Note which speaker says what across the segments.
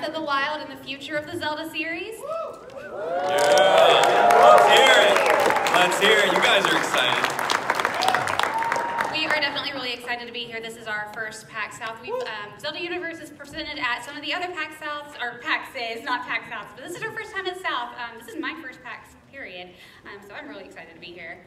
Speaker 1: Breath of the Wild and the future of the Zelda series.
Speaker 2: Yeah, let's hear it. Let's hear it. You guys are excited.
Speaker 1: We are definitely really excited to be here. This is our first PAX South. Zelda Universe is presented at some of the other PAX Souths, or PAXes, not PAX Souths, but this is our first time at South. This is my first PAX period, so I'm really excited to be here.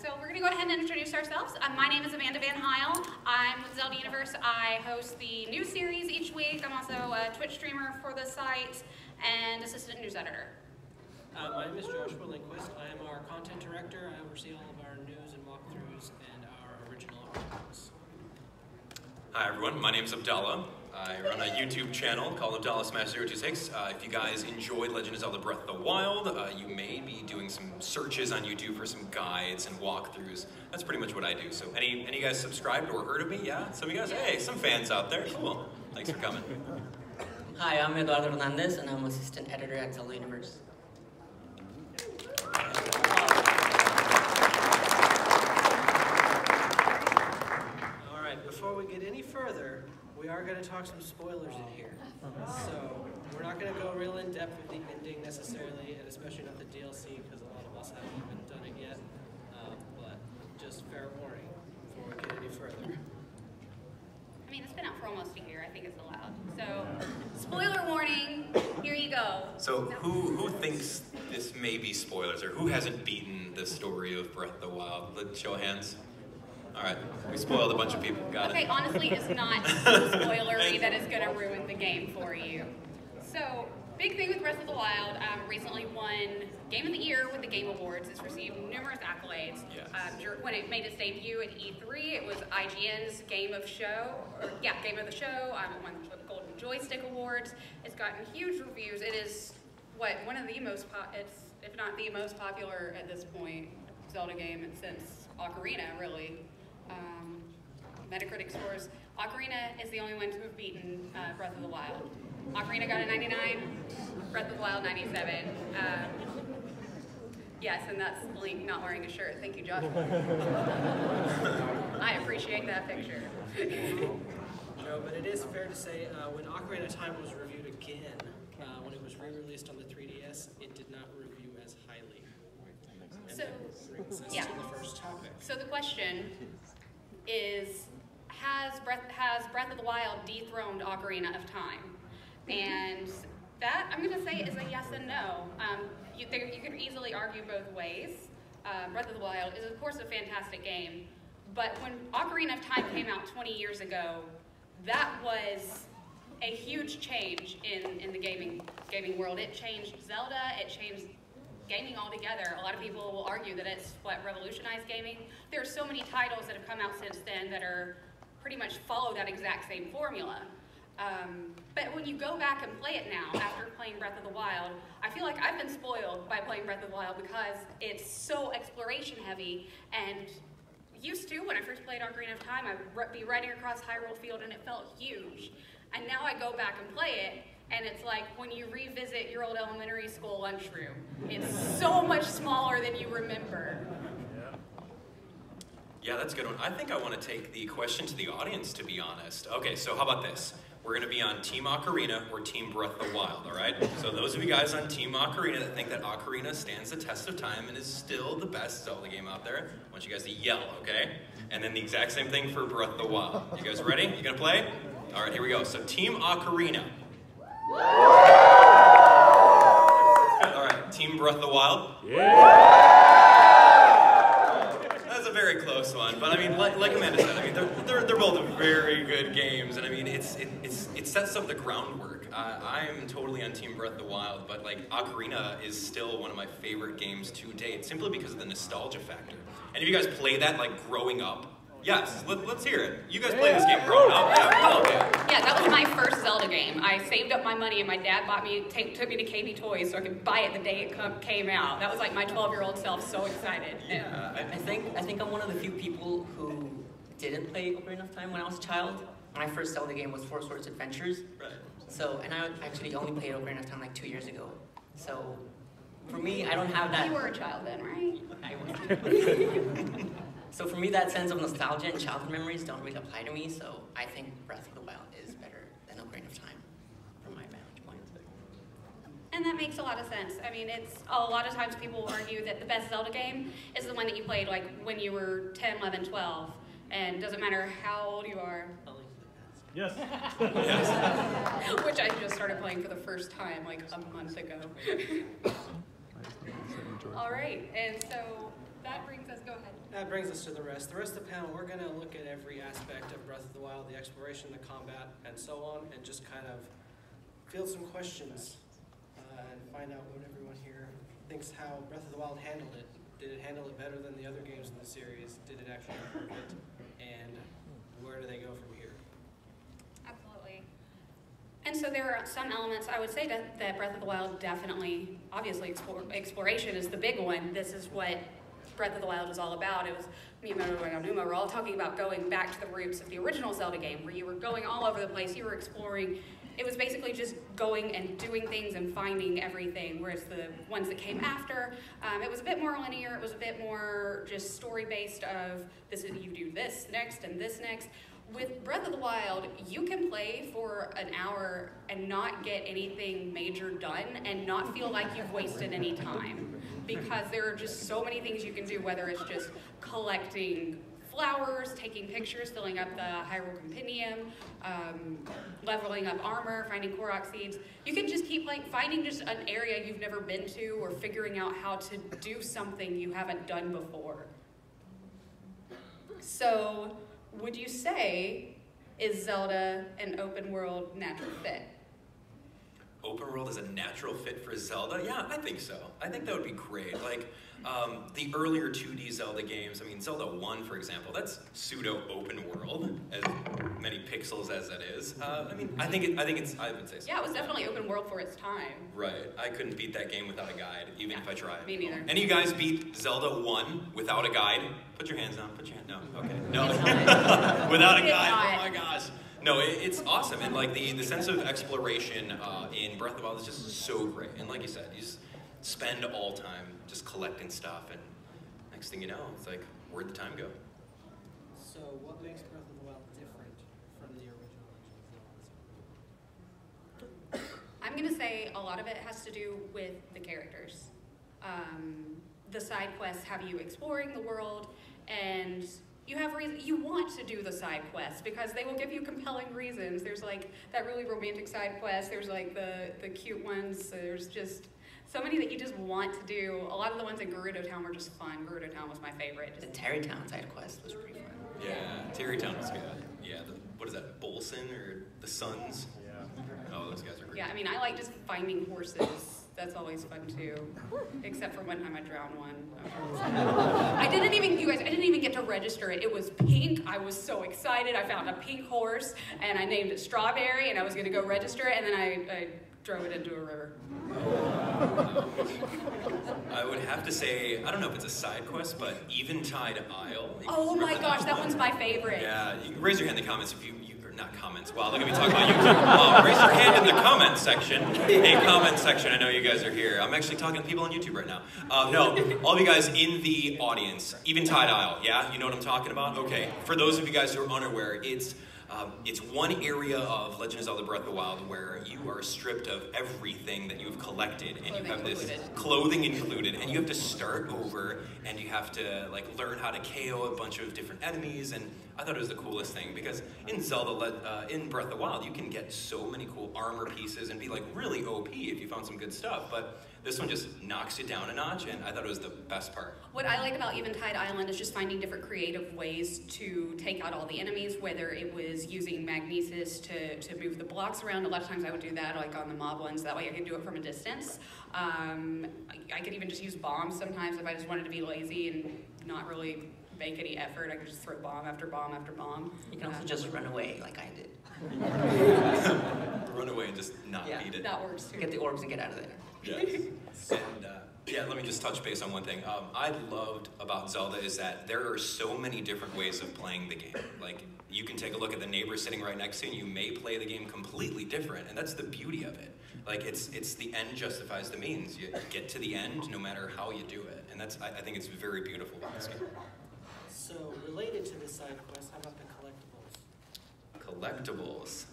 Speaker 1: So we're going to go ahead and introduce ourselves. My name is Amanda Van Heil. I'm with Zelda Universe. I host the news series each week. I'm also a Twitch streamer for the site and assistant news editor.
Speaker 3: My name is Joshua Lindquist. I am our content director. I oversee all of our news and walkthroughs and our original articles.
Speaker 2: Hi everyone, my name is Abdallah. I run a YouTube channel called Abdallah Smash 026. If you guys enjoyed Legend of Zelda Breath of the Wild, you may be doing some searches on YouTube for some guides and walkthroughs. That's pretty much what I do. So any of you guys subscribed or heard of me? Yeah? Some of you guys? Hey, some fans out there. Cool. Thanks for coming.
Speaker 4: Hi, I'm Eduardo and I'm assistant editor at Zelda Universe.
Speaker 3: All right, before we get any further, we are going to talk some spoilers in here. So we're not going to go real in depth with the ending necessarily, and especially not the DLC, because a lot of us haven't even done it yet. But just fair warning before we get any further.
Speaker 1: I mean, it's been out for almost a year. I think it's allowed. So, spoiler warning, here you go.
Speaker 2: So who thinks this may be spoilers, or who hasn't beaten the story of Breath of the Wild? Let's show of hands. All right, we spoiled a bunch of people. Got it.
Speaker 1: Okay, honestly, it's not spoilery that is going to ruin the game for you. So, big thing with Breath of the Wild, recently won Game of the Year with the Game Awards. It's received numerous accolades.
Speaker 2: Yes.
Speaker 1: When it made its debut at E3, it was IGN's Game of the Show. It won the Golden Joystick Awards. It's gotten huge reviews. It is one of the most, if not the most popular at this point, Zelda game since Ocarina, really. Metacritic scores. Ocarina is the only one to have beaten Breath of the Wild. Ocarina got a 99, Breath of the Wild 97. Yes, and that's Link not wearing a shirt. Thank you, Joshua. I appreciate that picture.
Speaker 3: No, but it is fair to say when Ocarina of Time was reviewed again, when it was re-released on the 3DS, it did not review as highly.
Speaker 1: So, yeah.
Speaker 3: To the first topic.
Speaker 1: So the question is, has Breath of the Wild dethroned Ocarina of Time? And that, I'm going to say, is a yes and no. You could easily argue both ways. Breath of the Wild is, of course, a fantastic game, but when Ocarina of Time came out 20 years ago, that was a huge change in the gaming world. It changed Zelda, it changed gaming altogether. A lot of people will argue that it's what revolutionized gaming. There are so many titles that have come out since then that are pretty much follow that exact same formula. But when you go back and play it now, after playing Breath of the Wild, I feel like I've been spoiled by playing Breath of the Wild because it's so exploration heavy. And used to, when I first played Ocarina of Time, I'd be riding across Hyrule Field and it felt huge. And now I go back and play it, and it's like when you revisit your old elementary school lunchroom. It's so much smaller than you remember.
Speaker 2: Yeah, that's a good one. I think I want to take the question to the audience, to be honest. Okay, so how about this? We're going to be on Team Ocarina or Team Breath of the Wild, all right? So those of you guys on Team Ocarina that think that Ocarina stands the test of time and is still the best Zelda game out there, I want you guys to yell, okay? And then the exact same thing for Breath of the Wild. You guys ready? You gonna play? All right, here we go. So Team Ocarina. All right, Team Breath of the Wild. Yeah. That's a very close one, but I mean, like Amanda said, I mean, they're both very good games, and I mean, it sets up the groundwork. I'm totally on Team Breath of the Wild, but like Ocarina is still one of my favorite games to date, simply because of the nostalgia factor. And if you guys play that like growing up, yes, let's hear it. You guys play this game growing up?
Speaker 1: Yeah, that was my first Zelda game. I saved up my money and my dad took me to KB Toys so I could buy it the day it came out. That was like my 12-year-old self so excited.
Speaker 4: Yeah, I think I'm one of the few people who didn't play Ocarina of Time when I was a child. My first Zelda game was Four Swords Adventures.
Speaker 2: Right.
Speaker 4: So, and I actually only played Ocarina of Time like 2 years ago. So, for me, I don't have that.
Speaker 1: You were a child then, right?
Speaker 4: I was. So for me, that sense of nostalgia and childhood memories don't really apply to me, so I think Breath of the Wild is better than Ocarina of Time, from my vantage point.
Speaker 1: makes a lot of sense. I mean, it's a lot of times people argue that the best Zelda game is the one that you played like when you were 10, 11, 12, and doesn't matter how old you are.
Speaker 5: Yes.
Speaker 2: Yes.
Speaker 1: Which I just started playing for the first time like a month ago. All right, and so that brings us, go ahead.
Speaker 3: That brings us to the rest. The rest of the panel, we're going to look at every aspect of Breath of the Wild, the exploration, the combat, and so on, and just kind of field some questions and find out what everyone here thinks how Breath of the Wild handled it. Did it handle it better than the other games in the series? Did it actually improve it? And where do they go from here?
Speaker 1: Absolutely. And so there are some elements, I would say that Breath of the Wild definitely, obviously exploration is the big one. This is what Breath of the Wild is all about. It was Miyamoto and Aonuma were all talking about going back to the roots of the original Zelda game, where you were going all over the place, you were exploring. It was basically just going and doing things and finding everything, whereas the ones that came after, it was a bit more linear, it was a bit more just story-based of, this is, you do this next and this next. With Breath of the Wild, you can play for an hour and not get anything major done and not feel like you've wasted any time. Because there are just so many things you can do, whether it's just collecting flowers, taking pictures, filling up the Hyrule Compendium, leveling up armor, finding Korok seeds. You can just keep like finding just an area you've never been to or figuring out how to do something you haven't done before. So, would you say, is Zelda an open world natural fit?
Speaker 2: Open world is a natural fit for Zelda? Yeah, I think so. I think that would be great. Like, the earlier 2D Zelda games, I mean, Zelda 1, for example, that's pseudo-open world, as many pixels as that is. I mean, I would say so.
Speaker 1: Yeah, it was definitely open world for its time.
Speaker 2: Right. I couldn't beat that game without a guide, even if I tried.
Speaker 1: Me neither.
Speaker 2: Any of you guys beat Zelda 1 without a guide? Put your hands down. Put your hand. No. Okay. No. Without a guide. Oh my gosh. No, it's awesome, and like the sense of exploration in Breath of the Wild is just so great. And like you said, you just spend all time just collecting stuff, and next thing you know, it's like, where'd the time go?
Speaker 3: So what makes Breath of the Wild different from the original Legend of Zelda?
Speaker 1: I'm gonna say a lot of it has to do with the characters. The side quests have you exploring the world, and you want to do the side quests because they will give you compelling reasons. There's like that really romantic side quest, there's like the cute ones, there's just so many that you just want to do. A lot of the ones in Gerudo Town were just fun. Gerudo Town was my favorite.
Speaker 4: The Terry Town side quest was pretty fun.
Speaker 2: Yeah, Terry Town was good. Yeah, what is that, Bolson or the Sons? Yeah. Oh, those guys are great.
Speaker 1: Yeah, I mean, I like just finding horses. That's always fun too. Except for one time I drowned one. I didn't even get to register it. It was pink. I was so excited. I found a pink horse and I named it Strawberry and I was gonna go register it and then I drove it into a river.
Speaker 2: I would have to say, I don't know if it's a side quest, but Eventide Isle.
Speaker 1: Oh my gosh, that one's my favorite.
Speaker 2: Yeah, you can raise your hand in the comments if you or not comments. Wow, look at me talking about YouTube. Raise your hand in the comment section. Hey, comment section, I know you guys are here. I'm actually talking to people on YouTube right now. No, all of you guys in the audience, Eventide Isle, yeah? You know what I'm talking about? Okay, for those of you guys who are unaware, it's one area of Legend of Zelda Breath of the Wild where you are stripped of everything that you've collected, and you have this clothing included, and you have to start over, and you have to like learn how to KO a bunch of different enemies. And I thought it was the coolest thing because in Zelda, in Breath of the Wild, you can get so many cool armor pieces and be like really OP if you found some good stuff. But this one just knocks you down a notch, and I thought it was the best part.
Speaker 1: What I like about Eventide Island is just finding different creative ways to take out all the enemies, whether it was using magnesis to move the blocks around. A lot of times I would do that like on the mob ones, that way I could do it from a distance. I could even just use bombs sometimes if I just wanted to be lazy and not really make any effort. I could just throw bomb after bomb after bomb.
Speaker 4: You can also just run away like I did.
Speaker 2: Run away and just not beat it.
Speaker 1: That works too.
Speaker 4: Get the orbs and get out of there.
Speaker 2: Yes. And yeah, let me just touch base on one thing. I loved about Zelda is that there are so many different ways of playing the game. Like, you can take a look at the neighbor sitting right next to you, and you may play the game completely different, and that's the beauty of it. Like, it's the end justifies the means. You get to the end no matter how you do it, and that's, I think it's very beautiful about this game.
Speaker 3: So, related to this side quest, how about the
Speaker 2: Collectibles.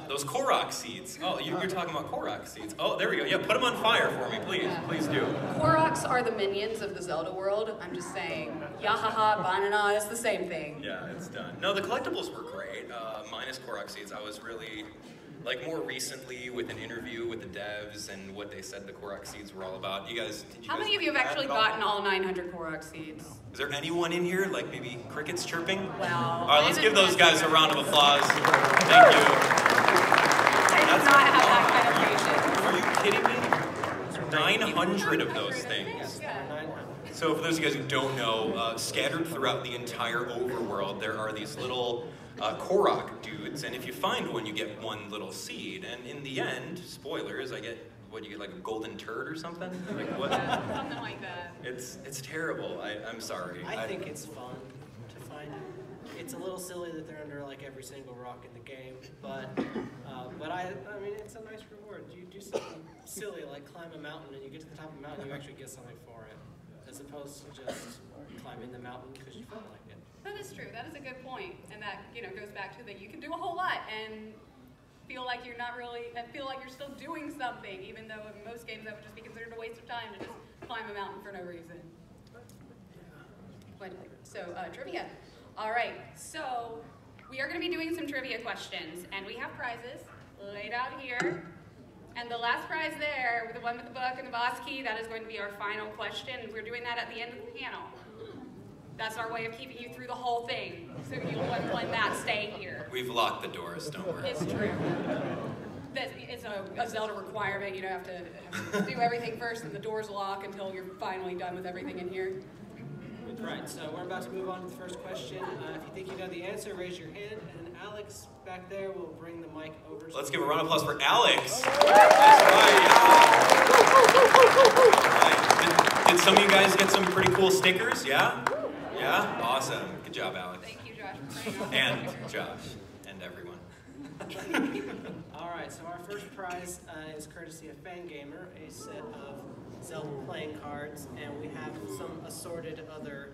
Speaker 2: Those Korok seeds. Oh, you're talking about Korok seeds. Oh, there we go. Yeah, put them on fire for me, please. Please do.
Speaker 1: Koroks are the minions of the Zelda world. I'm just saying. Yahaha, Banana, it's the same thing.
Speaker 2: Yeah, it's done. No, the collectibles were great. Minus Korok seeds, I was really, like, more recently with an interview with the devs and what they said the Korok seeds were all about.
Speaker 1: How many of you have actually gotten all 900 Korok seeds?
Speaker 2: Is there anyone in here, like maybe crickets chirping?
Speaker 1: Well,
Speaker 2: all right, let's give those guys a round of applause. Thank you.
Speaker 1: I do not have that kind of patience.
Speaker 2: Are you kidding me? 900 of those things. So for those of you guys who don't know, scattered throughout the entire overworld, there are these little Korok dudes, and if you find one, you get one little seed. And in the end, spoilers, you get like a golden turd or something? Like what?
Speaker 1: Something like that.
Speaker 2: It's terrible. I'm sorry.
Speaker 3: I think it's fun to find it. It's a little silly that they're under like every single rock in the game, but I mean it's a nice reward. You do something silly like climb a mountain, and you get to the top of the mountain, you actually get something for it, as opposed to just climbing the mountain because you felt like it.
Speaker 1: That is true. That is a good point, and that goes back to that you can do a whole lot and feel like you're not really, and feel like you're still doing something, even though in most games that would just be considered a waste of time to just climb a mountain for no reason. So trivia. All right. So we are going to be doing some trivia questions, and we have prizes laid out here. And the last prize there, the one with the book and the boss key, that is going to be our final question. We're doing that at the end of the panel. That's our way of keeping you through the whole thing, so you when that stay here.
Speaker 2: We've locked the doors, don't worry.
Speaker 1: It's true. It's a Zelda requirement. You don't have to do everything first and the doors lock until you're finally done with everything in here.
Speaker 3: Right, so we're about to move on to the first question. If you think you know the answer, raise your hand, and Alex back there will bring the mic over.
Speaker 2: Let's give a round of applause for Alex. That's right. Did some of you guys get some pretty cool stickers? Yeah? Yeah? Awesome. Good job, Alex.
Speaker 1: Thank you, Josh.
Speaker 2: And Josh. And everyone.
Speaker 3: All right, so our first prize is courtesy of Fangamer, a set of Zelda playing cards, and we have some assorted other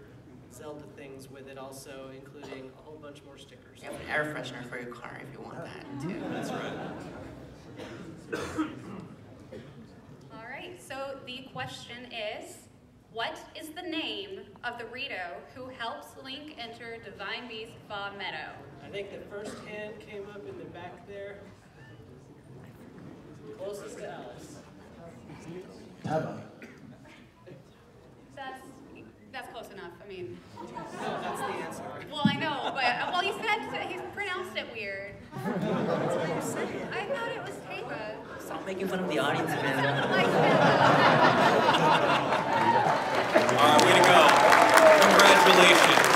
Speaker 3: Zelda things with it also, including a whole bunch more stickers.
Speaker 4: You have an air freshener for your car if you want that, too.
Speaker 2: That's right.
Speaker 1: All right, so the question is, what is the name of the Rito who helps Link enter Divine Beast Bob Meadow?
Speaker 3: I think the first hand came up in the back there. Closest to Alice.
Speaker 5: Abba.
Speaker 1: That's close enough. I mean,
Speaker 3: No, that's the answer.
Speaker 1: well, I know, but he said he pronounced it weird.
Speaker 3: That's what you said.
Speaker 1: I thought it was Taba.
Speaker 4: Stop making fun of the audience, man.
Speaker 1: Like
Speaker 2: All right, way to go. Congratulations.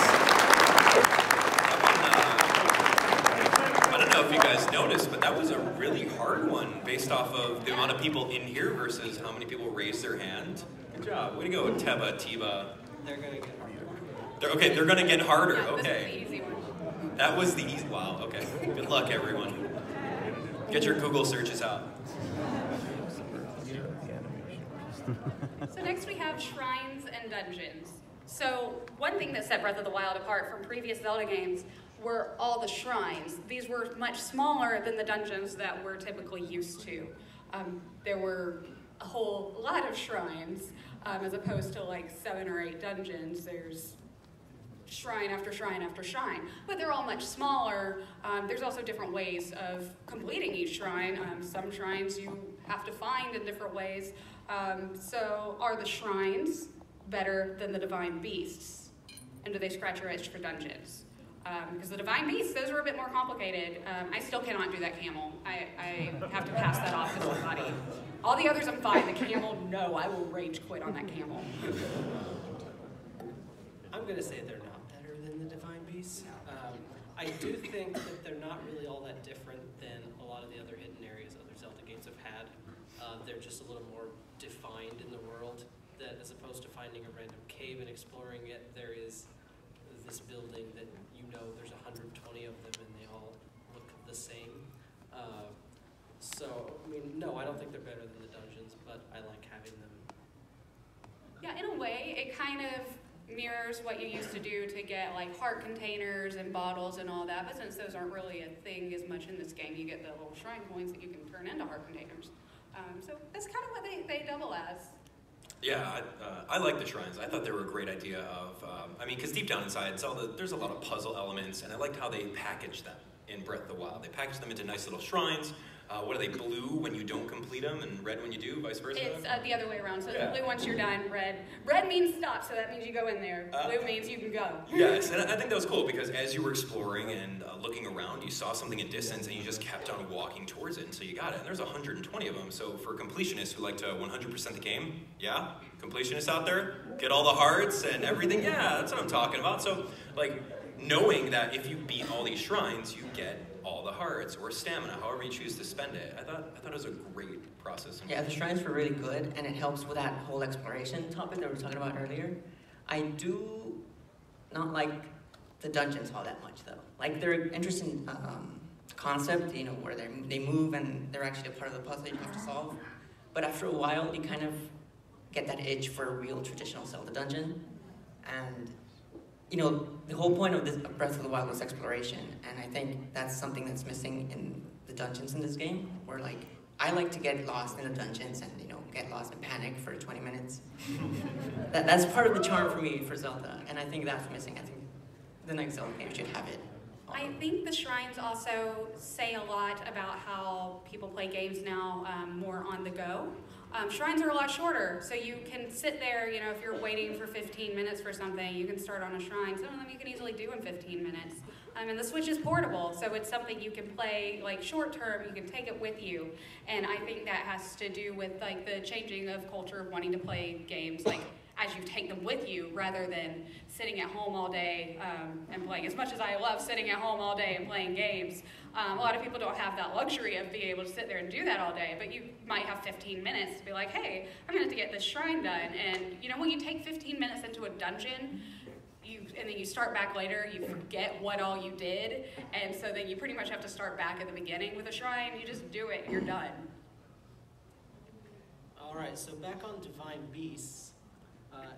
Speaker 2: I don't know if you guys noticed, but that was a really hard one based off of the amount of people in here versus how many people raised their hand. Good job. Way to go, Teba, Tiba.
Speaker 3: They're going to get harder.
Speaker 2: They're going to get harder.
Speaker 1: Yeah,
Speaker 2: Okay.
Speaker 1: this is the easy one.
Speaker 2: That was the easy. Wow, okay. Good luck, everyone. Get your Google searches out.
Speaker 1: So next we have shrines and dungeons. So one thing that set Breath of the Wild apart from previous Zelda games were all the shrines. These were much smaller than the dungeons that we're typically used to. There were a whole lot of shrines, as opposed to like 7 or 8 dungeons. There's shrine after shrine after shrine, but they're all much smaller. There's also different ways of completing each shrine. Some shrines you have to find in different ways. So are the shrines better than the divine beasts? And do they scratch your itch for dungeons? Because the divine beasts, those are a bit more complicated. I still cannot do that camel. I have to pass that off to somebody. All the others I'm fine. The camel, no, I will rage quit on that camel.
Speaker 3: I'm going to say they're not better than the Divine Beasts. I do think that they're not really all that different than a lot of the other hidden areas other Zelda games have had. They're just a little more defined in the world, that as opposed to finding a random cave and exploring it, there is this building that there's 120 of them and they all look the same. So, I mean, no, I don't think they're better than the dungeons, but I like having them.
Speaker 1: Yeah, in a way, it kind of mirrors what you used to do to get like heart containers and bottles and all that, but since those aren't really a thing as much in this game, you get the little shrine coins that you can turn into heart containers. So that's kind of what they double as.
Speaker 2: Yeah, I like the shrines. I thought they were a great idea of, I mean, because deep down inside, there's a lot of puzzle elements, and I liked how they packaged them in Breath of the Wild. They packaged them into nice little shrines. What are they, blue when you don't complete them and red when you do, vice versa?
Speaker 1: It's the other way around. So yeah. Blue once you're done, red. Red means stop, so that means you go in there. Blue means you can go.
Speaker 2: Yes, and I think that was cool because as you were exploring and looking around, you saw something in distance and you just kept on walking towards it, and so you got it. And there's 120 of them, so for completionists who like to 100% the game, yeah? Completionists out there? Get all the hearts and everything? Yeah, that's what I'm talking about. So, like, knowing that if you beat all these shrines, you get all the hearts or stamina, however you choose to spend it. I thought it was a great process.
Speaker 4: Yeah, the shrines were really good, and it helps with that whole exploration topic that we were talking about earlier. I do not like the dungeons all that much, though. Like, they're an interesting concept, you know, where they move and they're actually a part of the puzzle you have to solve. But after a while, you kind of get that itch for a real traditional Zelda dungeon, and you know, the whole point of this Breath of the Wild was exploration, and I think that's something that's missing in the dungeons in this game, where like, I like to get lost in the dungeons and, you know, get lost and panic for 20 minutes. That's part of the charm for me for Zelda, and I think that's missing. I think the next Zelda game should have it.
Speaker 1: I think the shrines also say a lot about how people play games now more on the go. Shrines are a lot shorter, so you can sit there, you know, if you're waiting for 15 minutes for something, you can start on a shrine. Some of them you can easily do in 15 minutes. And the Switch is portable, so it's something you can play, like, short term, you can take it with you. And I think that has to do with, like, the changing of culture of wanting to play games, like, as you take them with you, rather than sitting at home all day and playing. As much as I love sitting at home all day and playing games, a lot of people don't have that luxury of being able to sit there and do that all day, but you might have 15 minutes to be like, hey, I'm gonna have to get this shrine done. And you know, when you take 15 minutes into a dungeon, and then you start back later, you forget what all you did, and so then you pretty much have to start back at the beginning with a shrine. You just do it and you're done.
Speaker 3: All right, so back on Divine Beasts.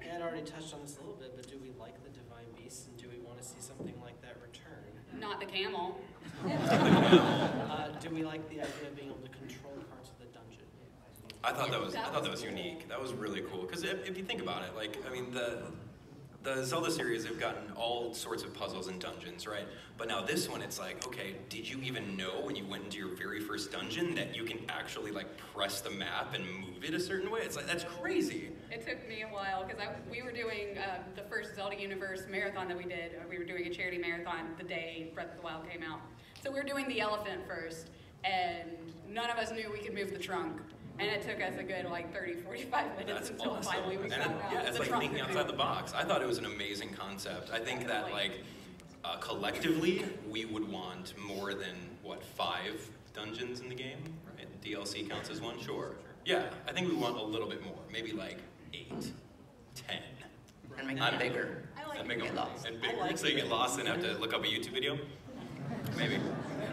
Speaker 3: Ed already touched on this a little bit, but do we like the Divine Beasts, and do we want to see something like that return?
Speaker 1: Not the camel.
Speaker 3: Do we like the idea of being able to control parts of the dungeon?
Speaker 2: I thought that was unique. That was really cool because if you think about it, like, I mean, the Zelda series have gotten all sorts of puzzles and dungeons, right? But now this one, it's like, okay, did you even know when you went into your very first dungeon that you can actually like press the map and move it a certain way? It's like, that's crazy.
Speaker 1: It took me a while because we were doing the first Zelda Universe marathon that we did. We were doing a charity marathon the day Breath of the Wild came out. So we were doing the elephant first, and none of us knew we could move the trunk. And it took us a good like 30, 45 minutes until
Speaker 2: awesome.
Speaker 1: Finally we found out.
Speaker 2: Yeah, it's like thinking outside the box. I thought it was an amazing concept. I think that like collectively we would want more than what, 5 dungeons in the game? Right? DLC counts as one, sure. Yeah, I think we want a little bit more, maybe like 8, 10.
Speaker 4: And make it bigger.
Speaker 1: I like
Speaker 2: and make
Speaker 1: it.
Speaker 2: them and bigger, so you get lost and have to look up a YouTube video. Maybe.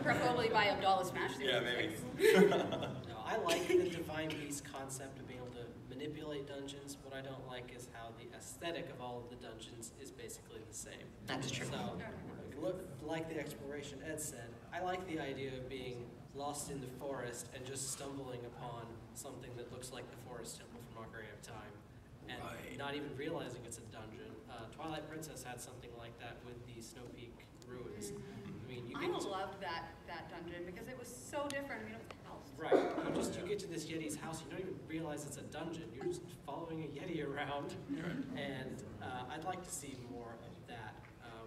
Speaker 1: Preferably by Abdallah Smash.
Speaker 2: Yeah, maybe.
Speaker 3: No, I like the Divine Beast concept of being able to manipulate dungeons. What I don't like is how the aesthetic of all of the dungeons is basically the same.
Speaker 4: That's true.
Speaker 3: So, like the exploration Ed said, I like the idea of being lost in the forest and just stumbling upon something that looks like the Forest Temple from Ocarina of Time, and not even realizing it's a dungeon. Twilight Princess had something like that with the Snow Peak ruins. I mean,
Speaker 1: I loved that dungeon because it was so different. I mean, it was a house.
Speaker 3: Right. You get to this Yeti's house, you don't even realize it's a dungeon. You're just following a Yeti around. And I'd like to see more of that.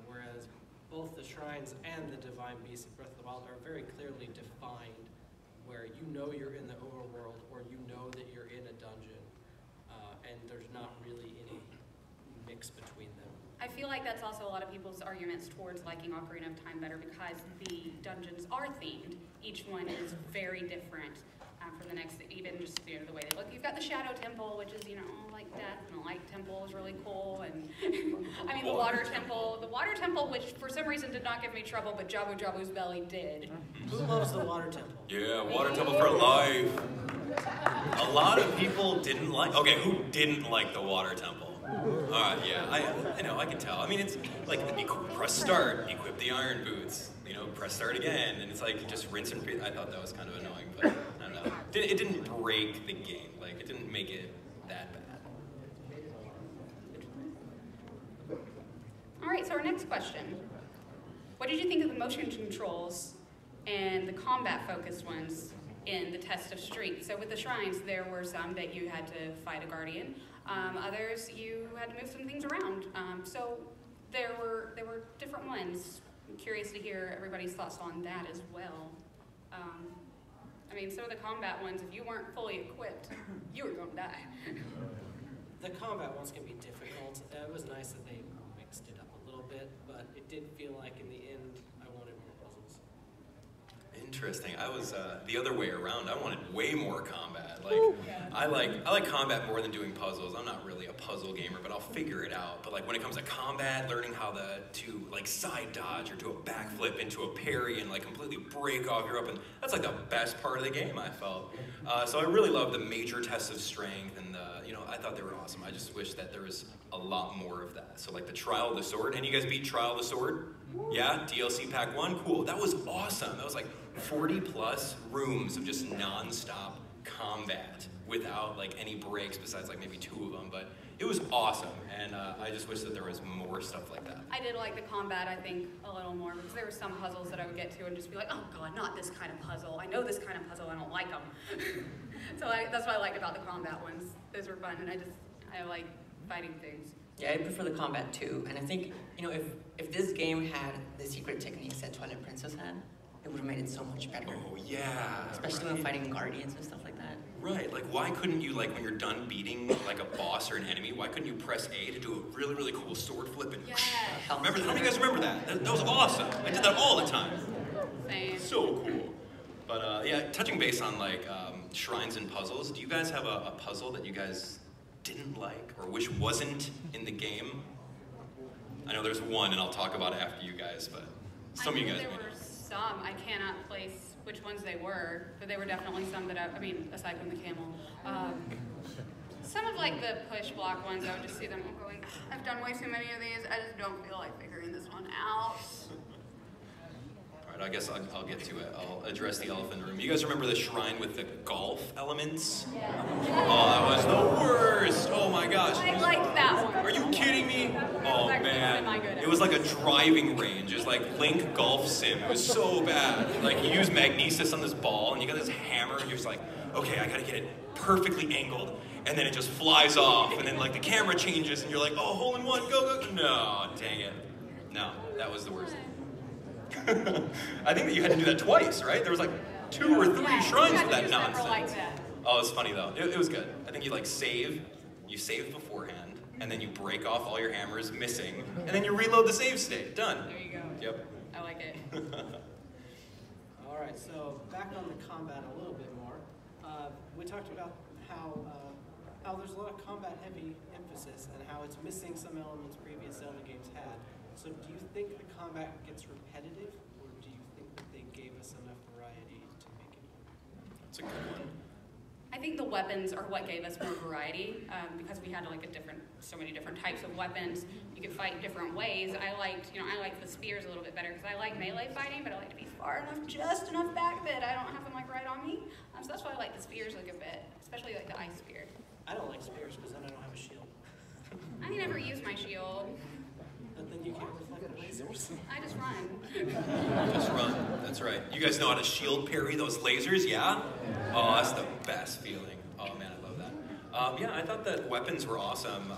Speaker 3: Whereas both the shrines and the Divine Beasts of Breath of the Wild are very clearly defined, where you know you're in the overworld or you know that you're in a dungeon, and there's not really any mix between them.
Speaker 1: I feel like that's also a lot of people's arguments towards liking Ocarina of Time better because the dungeons are themed. Each one is very different from the next, even just the way they look. You've got the Shadow Temple, which is, like death, and the Light Temple is really cool, and I mean the Water Temple, which for some reason did not give me trouble, but Jabu Jabu's belly did.
Speaker 3: Who loves the Water Temple?
Speaker 2: Yeah, Water Temple for life. A lot of people didn't like, okay, who didn't like the Water Temple? Alright, yeah, I know, I can tell. I mean, it's like, press start, equip the iron boots, you know, press start again, and it's like, just rinse and repeat. I thought that was kind of annoying, but I don't know. It didn't break the game, like, it didn't make it that bad.
Speaker 1: All right, so our next question. What did you think of the motion controls and the combat-focused ones in the Test of Strength? So with the shrines, there were some that you had to fight a guardian. Others, you had to move some things around. So there were different ones. I'm curious to hear everybody's thoughts on that as well. I mean, some of the combat ones, if you weren't fully equipped, you were going to die.
Speaker 3: The combat ones can be difficult. It was nice that they mixed it up a little bit, but it did feel like in the end I wanted more puzzles.
Speaker 2: Interesting. I was the other way around. I wanted way more combat. Like, I like combat more than doing puzzles. I'm not really a puzzle gamer, but I'll figure it out. But like when it comes to combat, learning how to like side dodge or do a backflip into a parry and like completely break off your weapon, that's like the best part of the game, I felt. So I really love the major tests of strength, and you know, I thought they were awesome. I just wish that there was a lot more of that. So like the Trial of the Sword, and you guys beat Trial of the Sword? Yeah, DLC Pack 1, cool. That was awesome. That was like 40 plus rooms of just non-stop combat without like any breaks besides like maybe 2 of them, but it was awesome, and I just wish that there was more stuff like that.
Speaker 1: I did like the combat, I think, a little more, because there were some puzzles that I would get to and just be like, oh god, not this kind of puzzle. I know this kind of puzzle, I don't like them. So that's what I liked about the combat ones. Those were fun, and I like fighting things.
Speaker 4: Yeah, I prefer the combat too, and I think, you know, if this game had the secret techniques that Twilight Princess had, it would have made it so much better.
Speaker 2: Oh yeah.
Speaker 4: Especially when fighting guardians and stuff like that.
Speaker 2: Right, like why couldn't you, like when you're done beating like a boss or an enemy, why couldn't you press A to do a really, really cool sword flip and remember, how many of you guys remember that? That was awesome. I did that all the time.
Speaker 1: Same.
Speaker 2: So cool. But yeah, touching base on like shrines and puzzles, do you guys have a puzzle that you guys didn't like or wish wasn't in the game? I know there's one, and I'll talk about it after you guys, but some of you guys
Speaker 1: there
Speaker 2: may know.
Speaker 1: were some. I cannot place which ones they were, but there were definitely some that I mean, aside from the camel. Some of like the push block ones, I would just see them going, I've done way too many of these, I just don't feel like figuring this one out.
Speaker 2: Alright, I guess I'll get to it. I'll address the elephant in the room. You guys remember the shrine with the golf elements?
Speaker 1: Yeah.
Speaker 2: Oh, that was the worst! Oh my gosh.
Speaker 1: I liked that one.
Speaker 2: Are you kidding me? Oh man. It was like a driving range. It was like Link Golf Sim. It was so bad. Like you use magnesis on this ball and you got this hammer and you're just like, okay, I gotta get it perfectly angled. And then it just flies off and then like the camera changes and you're like, oh, hole in one, go, go. No, dang it. No, that was the worst. I think that you had to do that twice, right? There was like 2 or 3 shrines for that nonsense.
Speaker 1: Like that.
Speaker 2: Oh, it's funny though. It was good. I think you like save beforehand, and then you break off all your hammers missing, and then you reload the save state. Done.
Speaker 1: There you go.
Speaker 2: Yep.
Speaker 1: I like it.
Speaker 3: All right, so back on the combat a little bit more. We talked about how there's a lot of combat-heavy emphasis and how it's missing some elements previous Zelda games had. So do you think the combat gets repetitive, or do you think that they gave us enough variety to make it?
Speaker 2: That's a good one.
Speaker 1: I think the weapons are what gave us more variety, because we had like so many different types of weapons. You could fight different ways. I liked the spears a little bit better because I like melee fighting, but I like to be far enough, just enough back that I don't have them like right on me. So that's why I like the spears like a bit, especially like the ice spear.
Speaker 3: I don't like spears because then I don't have a shield.
Speaker 1: I never use my shield.
Speaker 3: But then you can't reflect lasers.
Speaker 1: I just run.
Speaker 2: Just run. That's right. You guys know how to shield parry those lasers, yeah? Oh, that's the best feeling. Oh man, I love that. Yeah, I thought that weapons were awesome.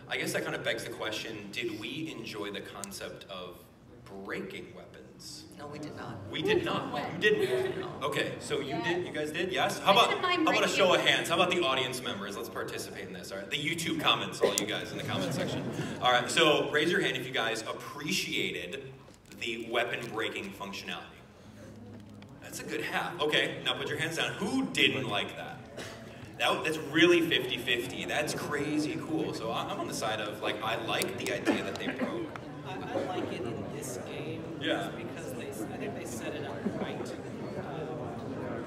Speaker 2: I guess that kind of begs the question, did we enjoy the concept of breaking weapons?
Speaker 4: No, we did not.
Speaker 2: We did not. You didn't? Okay, so you did? You guys did? Yes? How about a show of hands? How about the audience members? Let's participate in this, all right? The YouTube comments, all you guys in the comment section. All right, so raise your hand if you guys appreciated the weapon breaking functionality. That's a good half. Okay, now put your hands down. Who didn't like that? That's really 50-50. That's crazy cool. So I'm on the side of, like, I like the idea that they broke.
Speaker 3: I like it in this game.
Speaker 2: Yeah.
Speaker 3: Because I think they set it up right.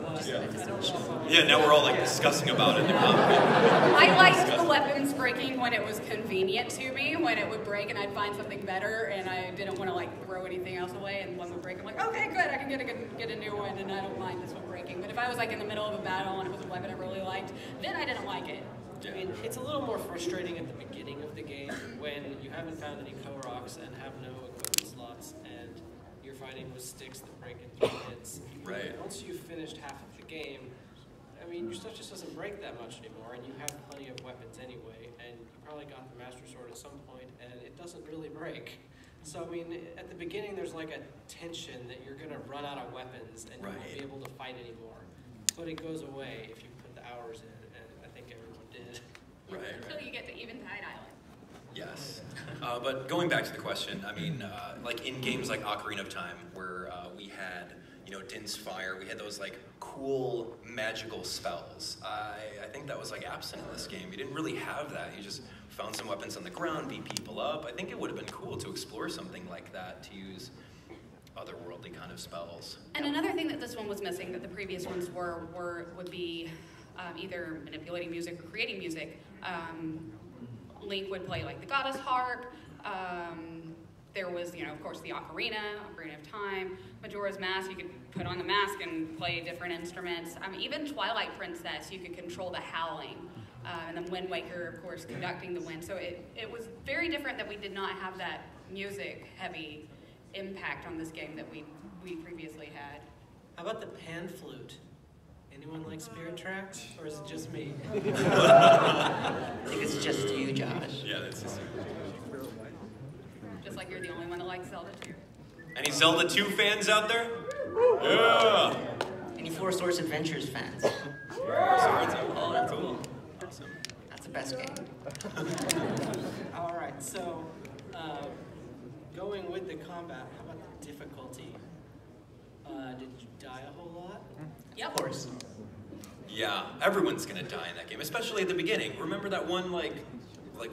Speaker 3: But
Speaker 2: Yeah, now we're all like discussing about it.
Speaker 1: I liked the weapons breaking when it was convenient to me, when it would break and I'd find something better and I didn't want to like throw anything else away and one would break. I'm like, okay, good, I can get a new one and I don't mind this one breaking. But if I was like in the middle of a battle and it was a weapon I really liked, then I didn't like it.
Speaker 3: I mean, it's a little more frustrating at the beginning of the game when you haven't found any Koroks and have no equipment slots and you're fighting with sticks that break in 3 hits.
Speaker 2: Right.
Speaker 3: Once you've finished half of the game, I mean, your stuff just doesn't break that much anymore, and you have plenty of weapons anyway, and you probably got the Master Sword at some point, and it doesn't really break. So, I mean, at the beginning, there's like a tension that you're going to run out of weapons, and you won't be able to fight anymore. But it goes away if you put the hours in, and I think everyone did.
Speaker 1: Until you get to Eventide Island.
Speaker 2: Yes. But going back to the question, I mean, like in games like Ocarina of Time, where we had, you know, Din's Fire, we had those like cool magical spells. I think that was like absent in this game. You didn't really have that. You just found some weapons on the ground, beat people up. I think it would have been cool to explore something like that, to use otherworldly kind of spells.
Speaker 1: And another thing that this one was missing that the previous ones would be either manipulating music or creating music. Link would play like the goddess harp. There was, you know, of course, the Ocarina of Time, Majora's Mask. You could put on the mask and play different instruments. Even Twilight Princess, you could control the howling. And then Wind Waker, of course, conducting the wind. So it was very different that we did not have that music-heavy impact on this game that we previously had.
Speaker 3: How about the pan flute? Anyone like Spirit Tracks, or is it just me?
Speaker 4: I think it's just you, Josh.
Speaker 2: Yeah, that's just
Speaker 1: Just like you're the only one that likes Zelda 2.
Speaker 2: Any Zelda 2 fans out there? Yeah!
Speaker 4: Any Four Swords Adventures fans?
Speaker 2: Oh,
Speaker 4: that's cool.
Speaker 2: Awesome.
Speaker 4: That's the best game.
Speaker 3: All right, so going with the combat, how about the difficulty? Did you die a whole lot?
Speaker 1: Yep.
Speaker 4: Of course.
Speaker 2: Yeah, everyone's gonna die in that game, especially at the beginning. Remember that one, like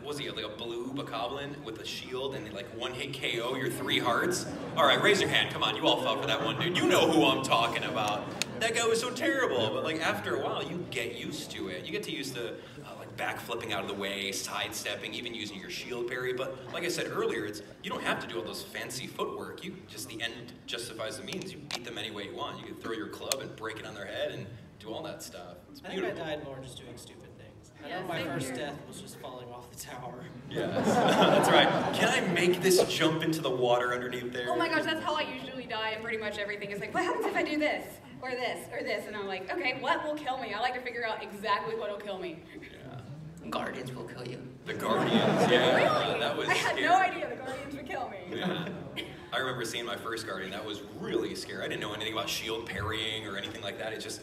Speaker 2: was he like a blue bokoblin with a shield and like one-hit KO your 3 hearts? All right, raise your hand. Come on, you all fell for that one dude. You know who I'm talking about. That guy was so terrible, but like after a while, you get used to it. You get to used to like backflipping out of the way, sidestepping, even using your shield parry. But like I said earlier, you don't have to do all those fancy footwork. The end justifies the means. You beat them any way you want. You can throw your club and break it on their head and do all that stuff. It's
Speaker 3: I think
Speaker 2: beautiful.
Speaker 3: I died more just doing stupid things. I know my first death was just falling off the tower.
Speaker 2: Yes, that's right. Can I make this jump into the water underneath there?
Speaker 1: Oh my gosh, that's how I usually die in pretty much everything. It's like, what happens if I do this? Or this, or this? And I'm like, okay, what will kill me? I like to figure out exactly what will kill me.
Speaker 2: Yeah.
Speaker 4: Guardians will kill you.
Speaker 2: The Guardians, yeah.
Speaker 1: Really?
Speaker 2: That was
Speaker 1: I had
Speaker 2: scary.
Speaker 1: no idea the Guardians would kill me.
Speaker 2: Yeah. I remember seeing my first Guardian. That was really scary. I didn't know anything about shield parrying or anything like that. It just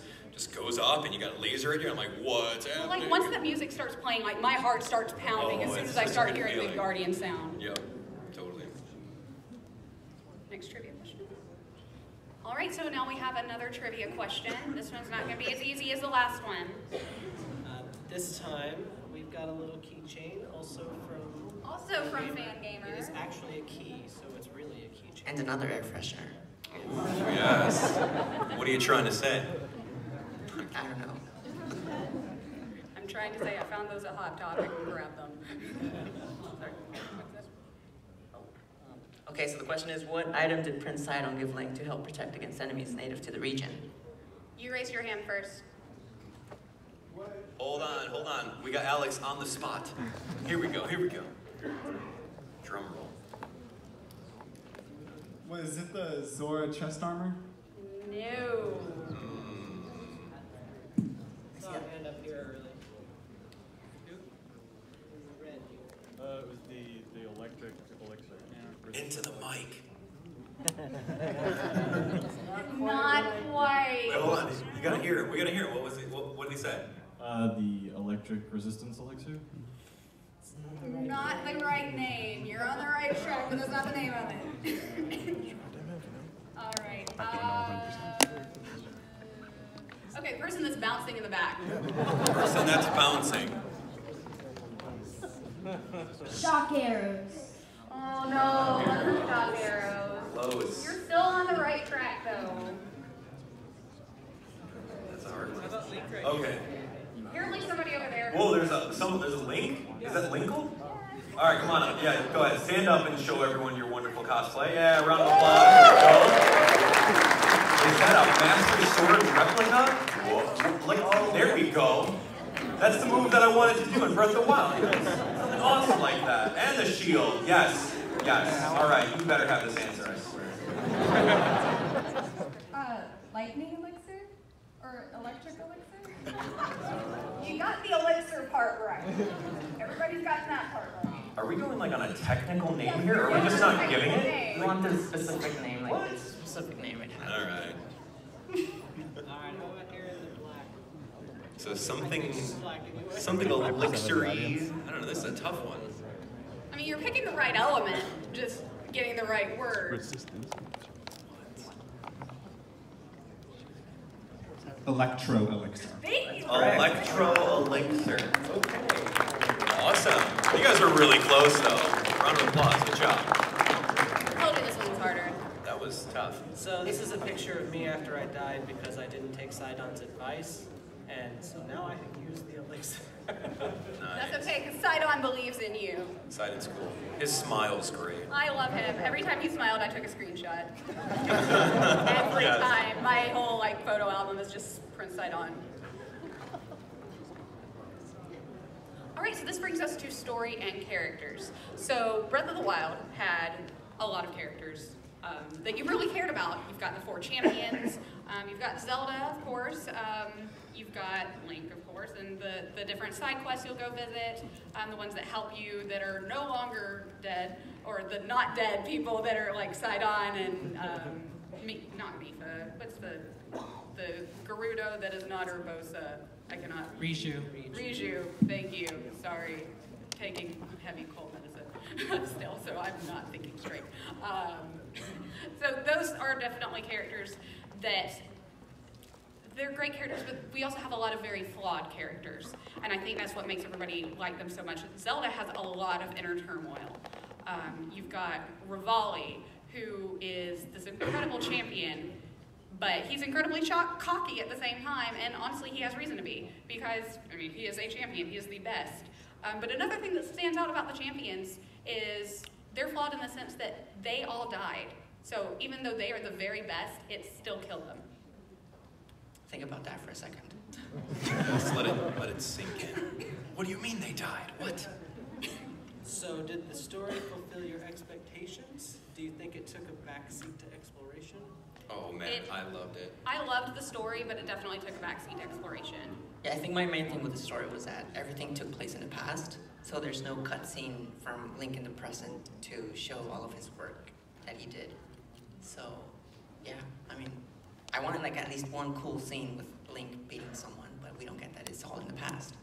Speaker 2: goes up and you got a laser at you. I'm like, what's happening?
Speaker 1: Well, like once the music starts playing, like my heart starts pounding as soon as I start hearing the Guardian sound.
Speaker 2: Yep, totally.
Speaker 1: Next trivia question. All right, so now we have another trivia question. This one's not going to be as easy as the last one.
Speaker 3: This time, we've got a little keychain, also from
Speaker 1: Fan Gamer.
Speaker 3: It is actually a key, so it's really a keychain.
Speaker 4: And another air freshener.
Speaker 2: Yes. What are you trying to say?
Speaker 4: I don't know.
Speaker 1: I'm trying to say I found those at Hot Topic and grabbed them. Sorry.
Speaker 4: Okay, so the question is, what item did Prince Sidon give Link to help protect against enemies native to the region?
Speaker 1: You raise your hand first.
Speaker 2: Hold on. We got Alex on the spot. Here we go. Drum roll.
Speaker 5: What, is it the Zora chest armor?
Speaker 1: No.
Speaker 3: Saw a hand up here early. Red.
Speaker 6: It was the electric elixir.
Speaker 2: Into the mic.
Speaker 1: Not quite.
Speaker 2: Wait, hold on. You gotta hear it. We gotta hear it. What was it? What did he say?
Speaker 6: The electric resistance elixir.
Speaker 1: Not the right name. You're on the right track, but that's not the name of it. All right. Okay, person that's bouncing in the back.
Speaker 2: Person that's bouncing.
Speaker 7: Shock arrows.
Speaker 1: Oh no, that's shock arrows.
Speaker 2: Close.
Speaker 1: You're still on the right track though.
Speaker 2: That's a hard one.
Speaker 3: How about Link right
Speaker 2: Okay.
Speaker 1: Apparently somebody over there.
Speaker 2: Whoa, there's a link? Is that Linkle? Alright, come on up. Yeah, go ahead. Stand up and show everyone your wonderful cosplay. Yeah, round of applause. Is that a Master Sword replica? Whoa. Like, there we go. That's the move that I wanted to do in Breath of the Wild. Something awesome like that. And the shield. Yes. Yes. Alright, you better have this answer, I swear.
Speaker 8: Lightning elixir? Or electric elixir?
Speaker 1: You got the elixir part right. Everybody's gotten that part right.
Speaker 2: Are we going like on a technical name here, or are we just not giving it?
Speaker 4: You want the specific name, like the specific name it has.
Speaker 2: Alright.
Speaker 3: Alright, how about here in the black?
Speaker 2: So something elixir-y. I don't know, this is a tough one.
Speaker 1: I mean, you're picking the right element, just getting the right word.
Speaker 6: Resistance.
Speaker 5: Electro elixir.
Speaker 1: Thank you.
Speaker 2: Electro elixir. Okay. Awesome. You guys are really close though. Round of applause. Good job.
Speaker 1: I told you this one was harder.
Speaker 2: That was tough.
Speaker 3: So this is a picture of me after I died because I didn't take Sidon's advice, and so now I can use the elixir.
Speaker 2: Nice.
Speaker 1: That's okay, because Sidon believes in you.
Speaker 2: Sidon's cool. His smile's great.
Speaker 1: I love him. Every time he smiled, I took a screenshot. Every
Speaker 2: Yes.
Speaker 1: time. My whole photo album is just Prince Sidon. All right, so this brings us to story and characters. So Breath of the Wild had a lot of characters that you really cared about. You've got the 4 champions. You've got Zelda, of course. You've got Link, of course, and the different side quests you'll go visit, the ones that help you that are no longer dead, or the not dead people that are like Sidon and, not Mifa, what's the Gerudo that is not Urbosa? I cannot. Riju, thank you. Sorry, taking heavy cold medicine still, so I'm not thinking straight. So those are definitely characters that they're great characters, but we also have a lot of very flawed characters, and I think that's what makes everybody like them so much. Zelda has a lot of inner turmoil. You've got Rivali, who is this incredible champion, but he's incredibly cocky at the same time, and honestly, he has reason to be, because, I mean, he is a champion, he is the best. But another thing that stands out about the champions is they're flawed in the sense that they all died. So even though they are the very best, it still killed them.
Speaker 4: Think about that for a second.
Speaker 2: Just let it sink in. What do you mean they died? What?
Speaker 3: So did the story fulfill your expectations? Do you think it took a backseat to exploration?
Speaker 2: Oh man, I loved it.
Speaker 1: I loved the story, but it definitely took a backseat to exploration.
Speaker 4: Yeah, I think my main thing with the story was that everything took place in the past, so there's no cutscene from Link in the present to show all of his work that he did. So, yeah, I mean, I wanted like at least one cool scene with Link beating someone, but we don't get that. It's all in the past.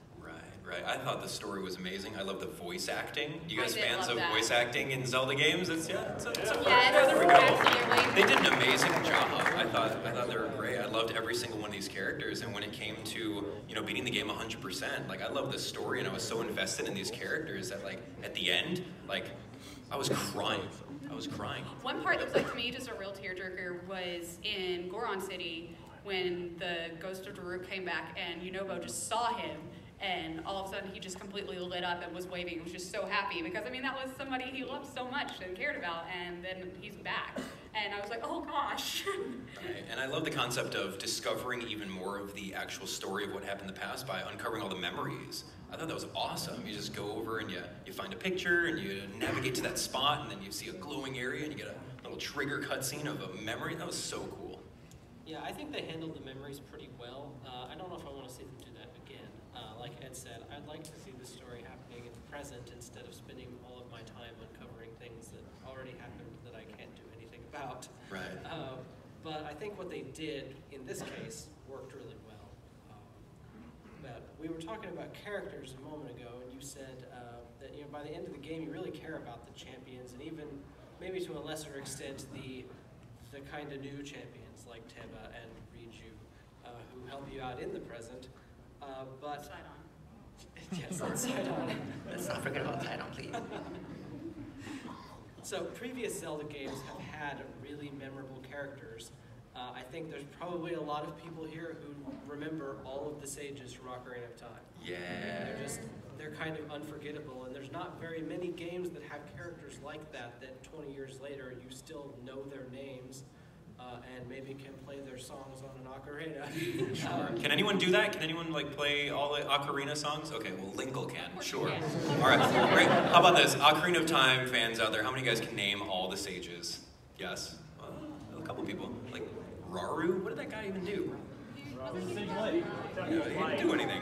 Speaker 2: Right. I thought the story was amazing. I love the voice acting. You guys
Speaker 1: I did
Speaker 2: fans
Speaker 1: love
Speaker 2: of
Speaker 1: that.
Speaker 2: voice acting in Zelda games? It's
Speaker 1: Yes,
Speaker 2: there we go.
Speaker 1: absolutely.
Speaker 2: They did an amazing job. I thought they were great. I loved every single one of these characters, and when it came to beating the game 100%, like I loved the story, and I was so invested in these characters that at the end, I was crying.
Speaker 1: One part that was to me just a real tearjerker was in Goron City when the Ghost of Daruk came back and Yunobo just saw him, and all of a sudden he just completely lit up and was waving. He was just so happy because, I mean, that was somebody he loved so much and cared about, and then he's back. And I was like, oh gosh.
Speaker 2: Right, and I love the concept of discovering even more of the actual story of what happened in the past by uncovering all the memories. I thought that was awesome. You just go over and you find a picture and you navigate to that spot, and then you see a glowing area and you get a little trigger cutscene of a memory. That was so cool.
Speaker 3: Yeah, I think they handled the memories pretty well. I don't know if I want to see them do that again. Like Ed said, I'd like to see the story happening in the present instead of spending all of my time uncovering things that already happened that I can't do anything about.
Speaker 2: Right.
Speaker 3: But I think what they did in this case worked really well. But we were talking about characters a moment ago, and you said that by the end of the game you really care about the champions, and even maybe to a lesser extent the kind of new champions like Teba and Riju, who help you out in the present. But yes, on Sidon.
Speaker 4: Let's not forget about Sidon, please.
Speaker 3: So previous Zelda games have had really memorable characters, I think there's probably a lot of people here who remember all of the sages from Ocarina of Time.
Speaker 2: Yeah.
Speaker 3: They're kind of unforgettable, and there's not very many games that have characters like that 20 years later you still know their names and maybe can play their songs on an ocarina.
Speaker 2: Sure. Can anyone do that? Can anyone like play all the Ocarina songs? Okay, well, Linkle can. Sure. All right, great. How about this? Ocarina of Time fans out there, how many guys can name all the sages? Yes? A couple people. Like Raru? What did that guy even do?
Speaker 6: Sage Light.
Speaker 2: Yeah, he didn't do anything.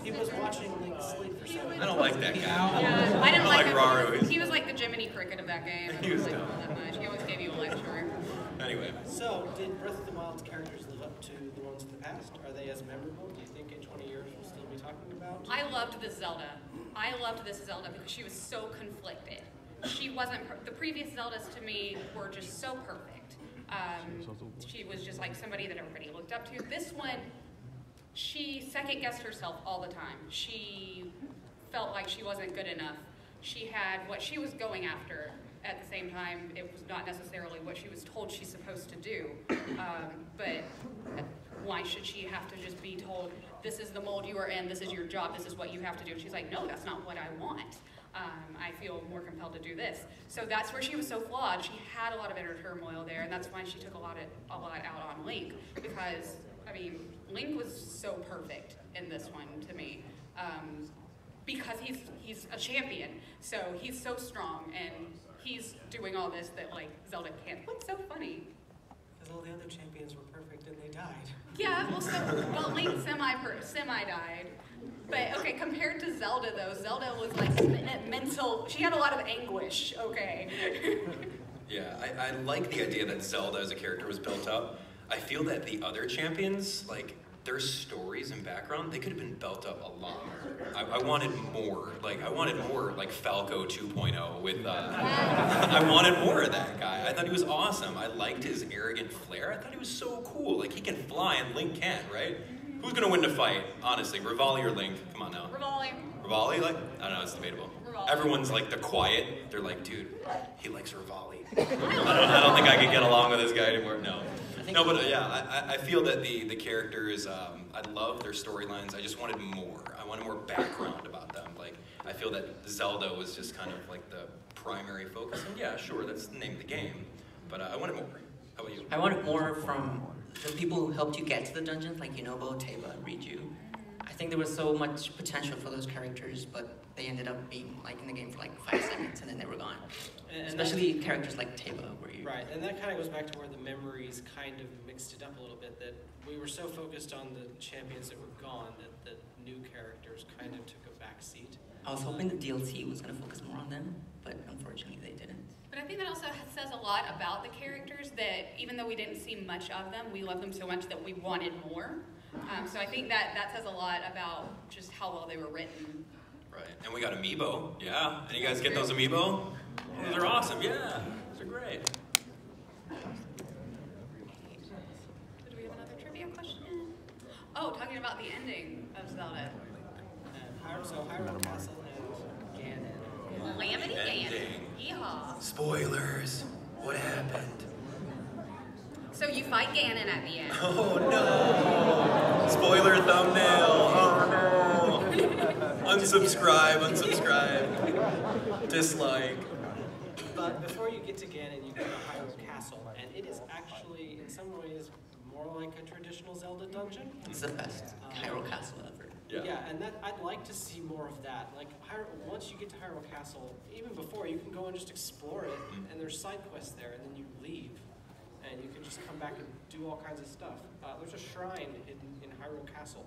Speaker 3: He was watching Link sleep for 7
Speaker 2: I don't like that guy.
Speaker 1: Yeah, I didn't
Speaker 2: like
Speaker 1: him.
Speaker 2: Raru.
Speaker 1: He was like the Jiminy Cricket of that game. I
Speaker 2: He was
Speaker 1: didn't
Speaker 2: dumb.
Speaker 1: like him that much. He always gave you a lecture.
Speaker 2: Anyway.
Speaker 3: So, did Breath of the Wild's characters live up to the ones in the past? Are they as memorable? Do you think in 20 years we'll still be talking about?
Speaker 1: I loved this Zelda. I loved this Zelda because she was so conflicted. She wasn't, the previous Zeldas to me were just so perfect. She was just like somebody that everybody looked up to. This one, she second-guessed herself all the time. She felt like she wasn't good enough. She had what she was going after. At the same time, it was not necessarily what she was told she's supposed to do. But why should she have to just be told, this is the mold you are in, this is your job, this is what you have to do? And she's like, no, that's not what I want. I feel more compelled to do this. So that's where she was so flawed. She had a lot of inner turmoil there, and that's why she took a lot out on Link. Because, I mean, Link was so perfect in this one to me. Because he's a champion, so he's so strong, and he's doing all this that like Zelda can't. What's so funny?
Speaker 3: Because all the other champions were perfect and they died.
Speaker 1: Yeah, well, Link semi died. But okay, compared to Zelda though, Zelda was like mental. She had a lot of anguish. Okay.
Speaker 2: Yeah, I like the idea that Zelda as a character was built up. I feel that the other champions, like, their stories and background, they could have been built up a lot more. I wanted more. Like, I wanted more, like, Falco 2.0 with, I wanted more of that guy. I thought he was awesome. I liked his arrogant flair. I thought he was so cool. Like, he can fly and Link can't, right? Who's gonna win the fight, honestly? Rivali or Link? Come on now.
Speaker 1: Rivali.
Speaker 2: Rivali? Like, I don't know, it's debatable.
Speaker 1: Rivali.
Speaker 2: Everyone's like the quiet. They're like, dude, he likes Rivali. I don't think I could get along with this guy anymore. No. No, but yeah, I feel that the characters, I love their storylines. I just wanted more. I wanted more background about them. Like, I feel that Zelda was just kind of like the primary focus. And yeah, sure, that's the name of the game. But I wanted more. How about you?
Speaker 4: I wanted more from the people who helped you get to the dungeons, like Yunobo, Teba, and Riju. I think there was so much potential for those characters, but they ended up being like in the game for like 5 seconds and then they were gone.
Speaker 3: And
Speaker 4: especially characters like Teba, where you...
Speaker 3: Right, and that kind of goes back to where the memories kind of mixed it up a little bit, that we were so focused on the champions that were gone that the new characters kind of took a back seat.
Speaker 4: I was hoping the DLC was going to focus more on them, but unfortunately they didn't.
Speaker 1: But I think that also says a lot about the characters, that even though we didn't see much of them, we loved them so much that we wanted more. So I think that says a lot about just how well they were written.
Speaker 2: Right, and we got Amiibo. Yeah, and you guys get those Amiibo? Those are awesome, yeah. Those are great.
Speaker 1: Do we have another trivia question? Oh, talking about the ending of Zelda.
Speaker 3: So Hyrule Castle and Ganon.
Speaker 1: Calamity Ganon.
Speaker 2: Ending.
Speaker 1: Yeehaw.
Speaker 2: Spoilers. What happened?
Speaker 1: So you fight Ganon at the end.
Speaker 2: Oh no! Spoiler thumbnail. Oh no! Unsubscribe. Dislike.
Speaker 3: But before you get to Ganon, you go to Hyrule Castle, and it is actually, in some ways, more like a traditional Zelda dungeon.
Speaker 4: It's the best Hyrule Castle ever.
Speaker 3: Yeah, and that I'd like to see more of that. Like, once you get to Hyrule Castle, even before, you can go and just explore it, and there's side quests there, and then you leave, and you can just come back and do all kinds of stuff. There's a shrine in Hyrule Castle,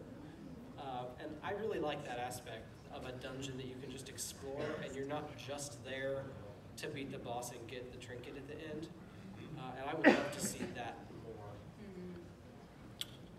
Speaker 3: and I really like that aspect of a dungeon that you can just explore, and you're not just there to beat the boss and get the trinket at the end. And I would love to see that more.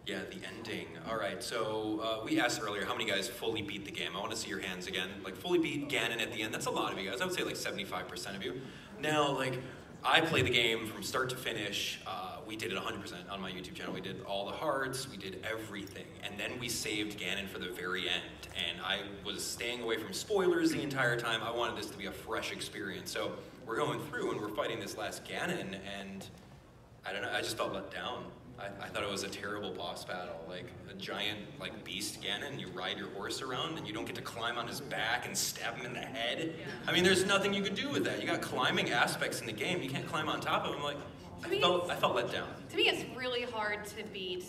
Speaker 2: Yeah, the ending. All right, so we asked earlier how many guys fully beat the game. I want to see your hands again. Like, fully beat Ganon at the end. That's a lot of you guys. I would say like 75% of you. Now, like, I play the game from start to finish. We did it 100% on my YouTube channel. We did all the hearts. We did everything. And then we saved Ganon for the very end. And I was staying away from spoilers the entire time. I wanted this to be a fresh experience. So we're going through and we're fighting this last Ganon. And I don't know, I just felt let down. I thought it was a terrible boss battle, like a giant like beast Ganon, you ride your horse around and you don't get to climb on his back and stab him in the head. I mean, there's nothing you could do with that. You got climbing aspects in the game, you can't climb on top of him. Like, I felt let down.
Speaker 1: To me, it's really hard to beat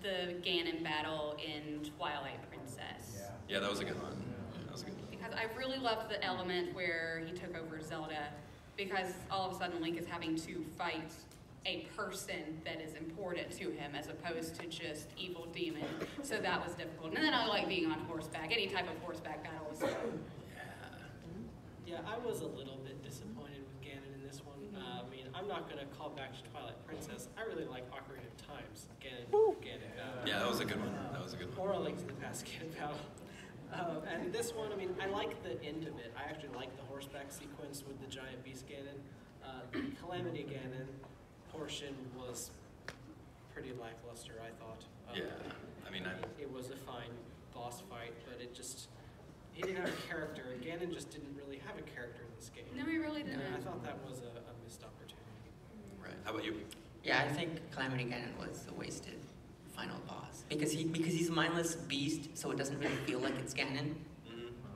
Speaker 1: the Ganon battle in Twilight Princess.
Speaker 2: Yeah, that was a good one. That was a good one.
Speaker 1: Because I really loved the element where he took over Zelda, because all of a sudden Link is having to fight a person that is important to him as opposed to just evil demon. So that was difficult. And then I like being on horseback. Any type of horseback battle was fun.
Speaker 3: Yeah, I was a little bit disappointed with Ganon in this one. I mean, I'm not going to call back to Twilight Princess. I really like Ocarina of Times. Ganon battle.
Speaker 2: Yeah, that was a good one. That was a good one.
Speaker 3: Or A Link to the Past Ganon battle. And this one, I mean, I like the end of it. I actually like the horseback sequence with the giant beast Ganon. The Calamity Ganon portion was pretty lackluster, I thought.
Speaker 2: Yeah, I mean,
Speaker 3: it was a fine boss fight, but it didn't have a character. Ganon just didn't really have a character in this game.
Speaker 1: No, he really didn't.
Speaker 3: I thought that was a missed opportunity.
Speaker 2: Right. How about you?
Speaker 4: Yeah, I think Calamity Ganon was a wasted final boss because he's a mindless beast, so it doesn't really feel like it's Ganon.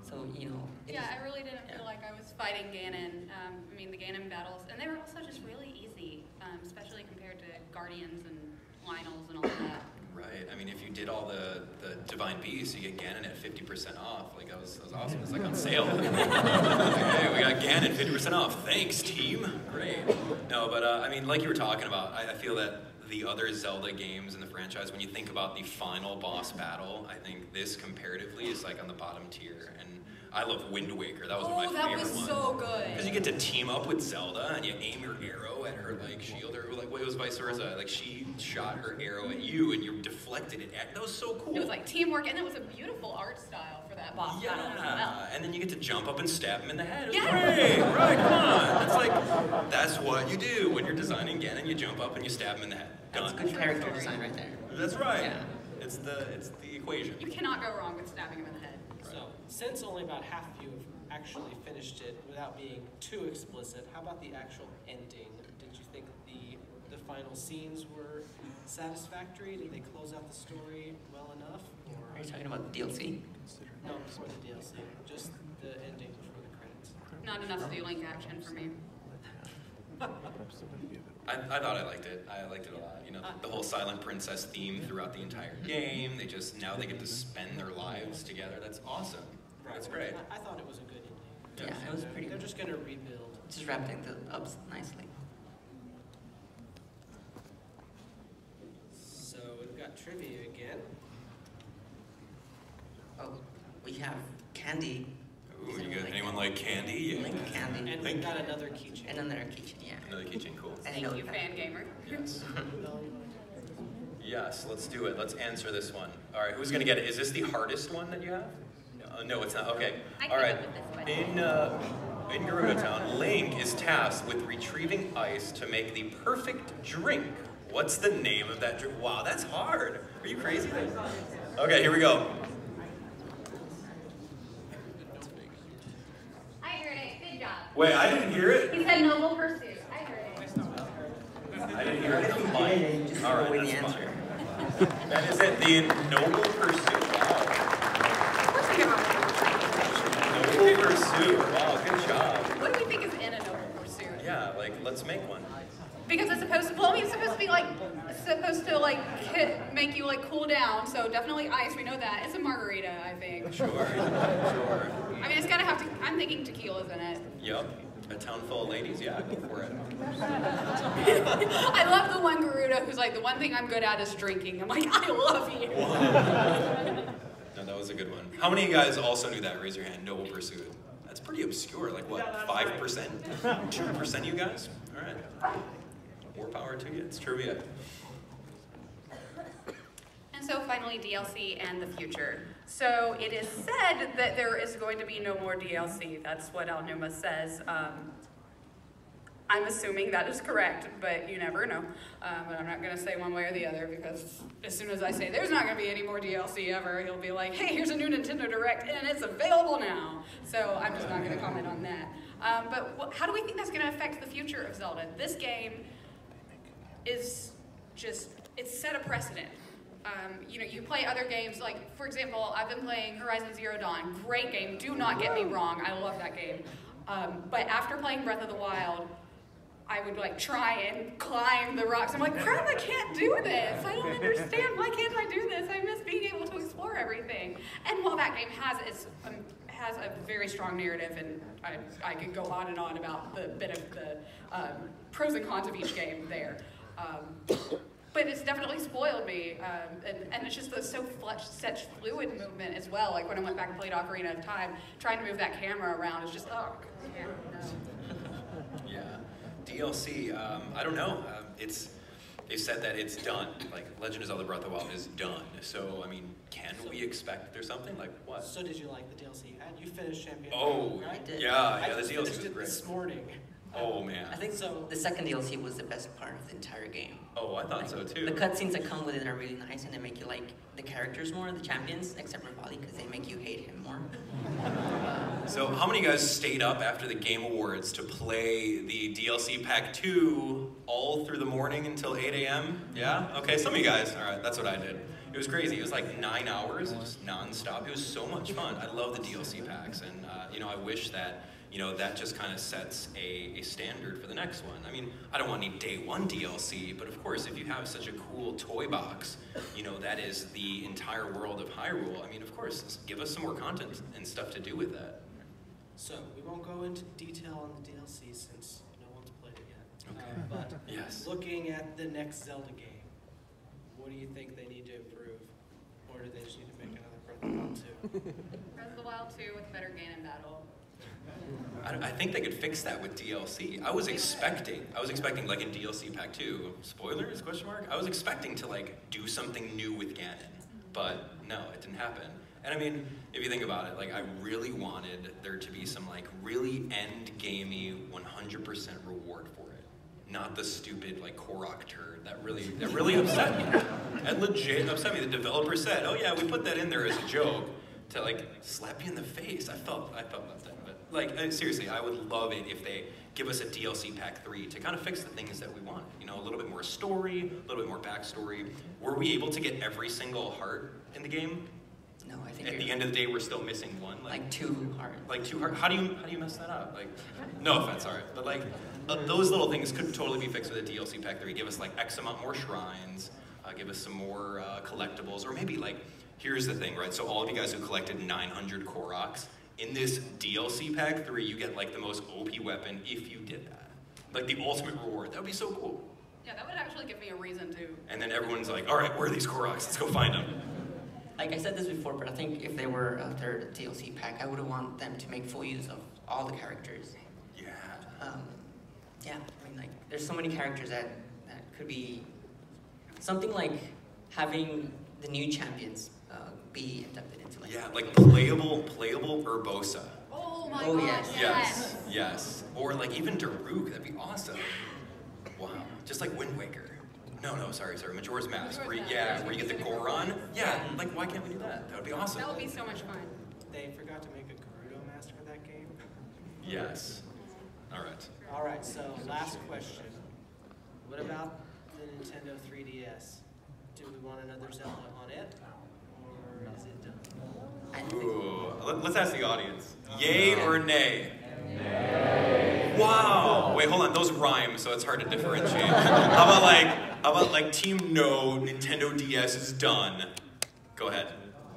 Speaker 4: So you know.
Speaker 1: Yeah, I really didn't feel like I was fighting Ganon. I mean, the Ganon battles, and they were also just really easy, especially compared to Guardians and Lionels and all of that.
Speaker 2: Right. I mean, if you did all the Divine Beasts, you get Ganon at 50% off. Like, that was awesome. It's like on sale. Okay, we got Ganon 50% off. Thanks, team. Great. No, but I mean, like you were talking about, I feel that the other Zelda games in the franchise, when you think about the final boss battle, I think this comparatively is like on the bottom tier. And I love Wind Waker. That was one of my favorite ones.
Speaker 1: Oh, that was so good.
Speaker 2: Because you get to team up with Zelda and you aim your arrow at her like shield, or like it was vice versa. Like she shot her arrow at you and you deflected it at. That was so cool.
Speaker 1: It was like teamwork, and it was a beautiful art style for that boss battle as well.
Speaker 2: And then you get to jump up and stab him in the head. It was
Speaker 1: Yeah.
Speaker 2: great. Right, come on. It's like that's what you do when you're designing Ganon. You jump up and you stab him in the head.
Speaker 4: That's
Speaker 2: Done.
Speaker 4: good character design right there.
Speaker 2: That's right.
Speaker 4: Yeah.
Speaker 2: It's the equation.
Speaker 1: You cannot go wrong with stabbing him in the head.
Speaker 3: So, since only about half of you have actually finished it without being too explicit, how about the actual ending? Did you think the final scenes were satisfactory? Did they close out the story well enough?
Speaker 4: Are
Speaker 3: Or
Speaker 4: you talking about the DLC?
Speaker 3: no, before the DLC, just the ending before the credits?
Speaker 1: Not enough to do Link action for me.
Speaker 2: I thought I liked it. I liked it a lot. You know, the whole Silent Princess theme throughout the entire game. Now they get to spend their lives together. That's awesome. That's great.
Speaker 3: I thought it was a good ending.
Speaker 4: Yeah, it was pretty
Speaker 3: They're
Speaker 4: good.
Speaker 3: just going to rebuild.
Speaker 4: Just wrapped things up nicely.
Speaker 3: So we've got trivia again.
Speaker 4: Oh, we have candy.
Speaker 2: Ooh, you got anyone like candy? Yeah.
Speaker 4: Link candy.
Speaker 3: And we've got another keychain.
Speaker 4: And another keychain, yeah.
Speaker 2: Another keychain, cool.
Speaker 4: And
Speaker 1: Thank
Speaker 4: a
Speaker 1: you,
Speaker 4: notepad.
Speaker 1: fan gamer.
Speaker 2: Yes. Yes, let's do it. Let's answer this one. All right, who's gonna get it? Is this the hardest one that you have? No, it's not. Okay.
Speaker 1: I
Speaker 2: All right.
Speaker 1: came up with this one.
Speaker 2: In Gerudo Town, Link is tasked with retrieving ice to make the perfect drink. What's the name of that drink? Wow, that's hard. Are you crazy? Okay, here we go.
Speaker 8: I heard it. Good job.
Speaker 2: Wait, I didn't hear it.
Speaker 8: He said Noble Pursuit. I heard it.
Speaker 2: I didn't hear it. It's mine.
Speaker 4: Just
Speaker 2: All
Speaker 4: throw
Speaker 2: right,
Speaker 4: away the
Speaker 2: that's
Speaker 4: answer.
Speaker 2: fine. That is it. The Noble Pursuit. Wow. Noble Pursuit. Wow, good job.
Speaker 1: What do we think is in a Noble Pursuit?
Speaker 2: Yeah, like let's make one.
Speaker 1: Because it's supposed to, well, I mean, it's supposed to be like, make you like cool down. So definitely ice. We know that. It's a margarita, I think.
Speaker 2: Sure.
Speaker 1: I mean, it's gotta have to. I'm thinking tequila's in it.
Speaker 2: Yep. A town full of ladies. Yeah, go for it.
Speaker 1: I love the one Gerudo who's like, the one thing I'm good at is drinking. I'm like, I love you.
Speaker 2: No, that was a good one. How many of you guys also knew that? Raise your hand. Noble Pursuit. That's pretty obscure. Like what? 5%? 2% you guys? All right. More power to you. It's trivia.
Speaker 1: And so finally, DLC and the future. So it is said that there is going to be no more DLC. That's what Alnuma says. I'm assuming that is correct, but you never know. But I'm not going to say one way or the other, because as soon as I say there's not going to be any more DLC ever, he'll be like, hey, here's a new Nintendo Direct, and it's available now. So I'm just not going to comment on that. But how do we think that's going to affect the future of Zelda? This game is just, it's set a precedent. You know, you play other games, like, for example, I've been playing Horizon Zero Dawn. Great game, do not get me wrong, I love that game. But after playing Breath of the Wild, I would like try and climb the rocks. I'm like, crap, I can't do this. I don't understand, why can't I do this? I miss being able to explore everything. And while that game has a very strong narrative, and I could go on and on about the bit of the pros and cons of each game there. But it's definitely spoiled me, and it's just such fluid movement as well. Like when I went back and played Ocarina of Time, trying to move that camera around is just, oh, yeah, no.
Speaker 2: Yeah, DLC, I don't know. They said that it's done. Like Legend of Zelda Breath of the Wild is done. So, I mean, can we expect there's something? Like what?
Speaker 3: So did you like the DLC you had? You finished Champion,
Speaker 2: oh,
Speaker 3: right?
Speaker 2: Yeah, the
Speaker 3: I
Speaker 2: DLC was
Speaker 3: finished it
Speaker 2: great.
Speaker 3: this morning.
Speaker 2: Oh man.
Speaker 4: I think
Speaker 3: So-
Speaker 4: the second DLC was the best part of the entire game.
Speaker 2: Oh, I thought so too.
Speaker 4: The cutscenes that come with it are really nice, and they make you like the characters more, the champions, except for Polly, because they make you hate him more.
Speaker 2: So how many of you guys stayed up after the Game Awards to play the DLC Pack 2 all through the morning until 8 a.m.? Yeah? Okay, some of you guys. All right, that's what I did. It was crazy. It was like 9 hours, just non-stop. It was so much fun. I love the DLC packs, and you know, I wish that that just kind of sets a standard for the next one. I mean, I don't want any day one DLC, but of course, if you have such a cool toy box, that is the entire world of Hyrule, I mean, of course, give us some more content and stuff to do with that.
Speaker 3: So we won't go into detail on the DLC since no one's played it yet.
Speaker 2: Okay.
Speaker 3: But
Speaker 2: Yes.
Speaker 3: looking at the next Zelda game, what do you think they need to improve? Or do they just need to make another Breath of the Wild 2?
Speaker 1: Breath of the Wild 2 with better Ganon battle.
Speaker 2: I think they could fix that with DLC. I was expecting like in DLC Pack 2, spoilers, question mark? I was expecting to like do something new with Ganon, but no, it didn't happen. And I mean, if you think about it, like I really wanted there to be some like really end-gamey 100% reward for it. Not the stupid like Korok turd that really upset me. That legit upset me. The developer said, oh yeah, we put that in there as a joke to like slap you in the face. I felt left out. But like seriously, I would love it if they give us a DLC Pack 3 to kind of fix the things that we want. A little bit more story, a little bit more backstory. Were we able to get every single heart in the game?
Speaker 4: No, I think
Speaker 2: At the end of the day, we're still missing one.
Speaker 4: like 2 hearts.
Speaker 2: Like 2 hearts. How do you mess that up? Like, no offense, sorry, but like those little things could totally be fixed with a DLC Pack 3. Give us like X amount more shrines. Give us some more collectibles, or maybe like. Here's the thing, right? So all of you guys who collected 900 Koroks, in this DLC Pack 3, you get like the most OP weapon if you did that. Like the ultimate reward. That would be so cool.
Speaker 1: Yeah, that would actually give me a reason to.
Speaker 2: And then everyone's like, all right, where are these Koroks? Let's go find them.
Speaker 4: Like I said this before, but I think if they were a third DLC pack, I would want them to make full use of all the characters.
Speaker 2: Yeah.
Speaker 4: Yeah, I mean, like, there's so many characters that could be something like having the new champions be inducted into like.
Speaker 2: Yeah, like playable Urbosa.
Speaker 1: Oh my
Speaker 4: Oh,
Speaker 1: gosh,
Speaker 4: yes.
Speaker 2: Yes. Or like even Daruk, that'd be awesome. Wow. Just like Wind Waker. No, sorry, Majora's Mask. Where you get the Goron. Yeah, like why can't we do that? That would be awesome.
Speaker 1: That would be so much fun.
Speaker 3: They forgot to make a Gerudo mask for that game.
Speaker 2: Yes. All right.
Speaker 3: All right, so last question. What about the Nintendo 3DS? Do we want another Zelda on it? Or is it done?
Speaker 2: Ooh. Let's ask the audience. Yay or nay? Nay. Wow. Wait, hold on. Those rhyme, so it's hard to differentiate. How about like Team No, Nintendo DS is done? Go ahead.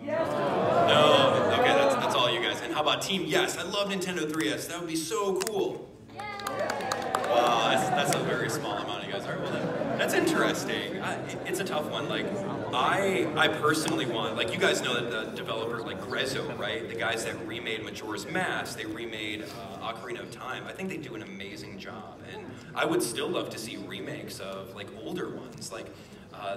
Speaker 7: Yes.
Speaker 2: No. Okay, that's all you guys. And how about Team Yes? I love Nintendo 3DS. That would be so cool. Wow, that's a very small amount of you guys. All right, well, that's interesting. It's a tough one. Like, I personally want, like, you guys know that the developer, like Grezzo, right? The guys that remade Majora's Mask, they remade Ocarina of Time. I think they do an amazing job, and I would still love to see remakes of like older ones, like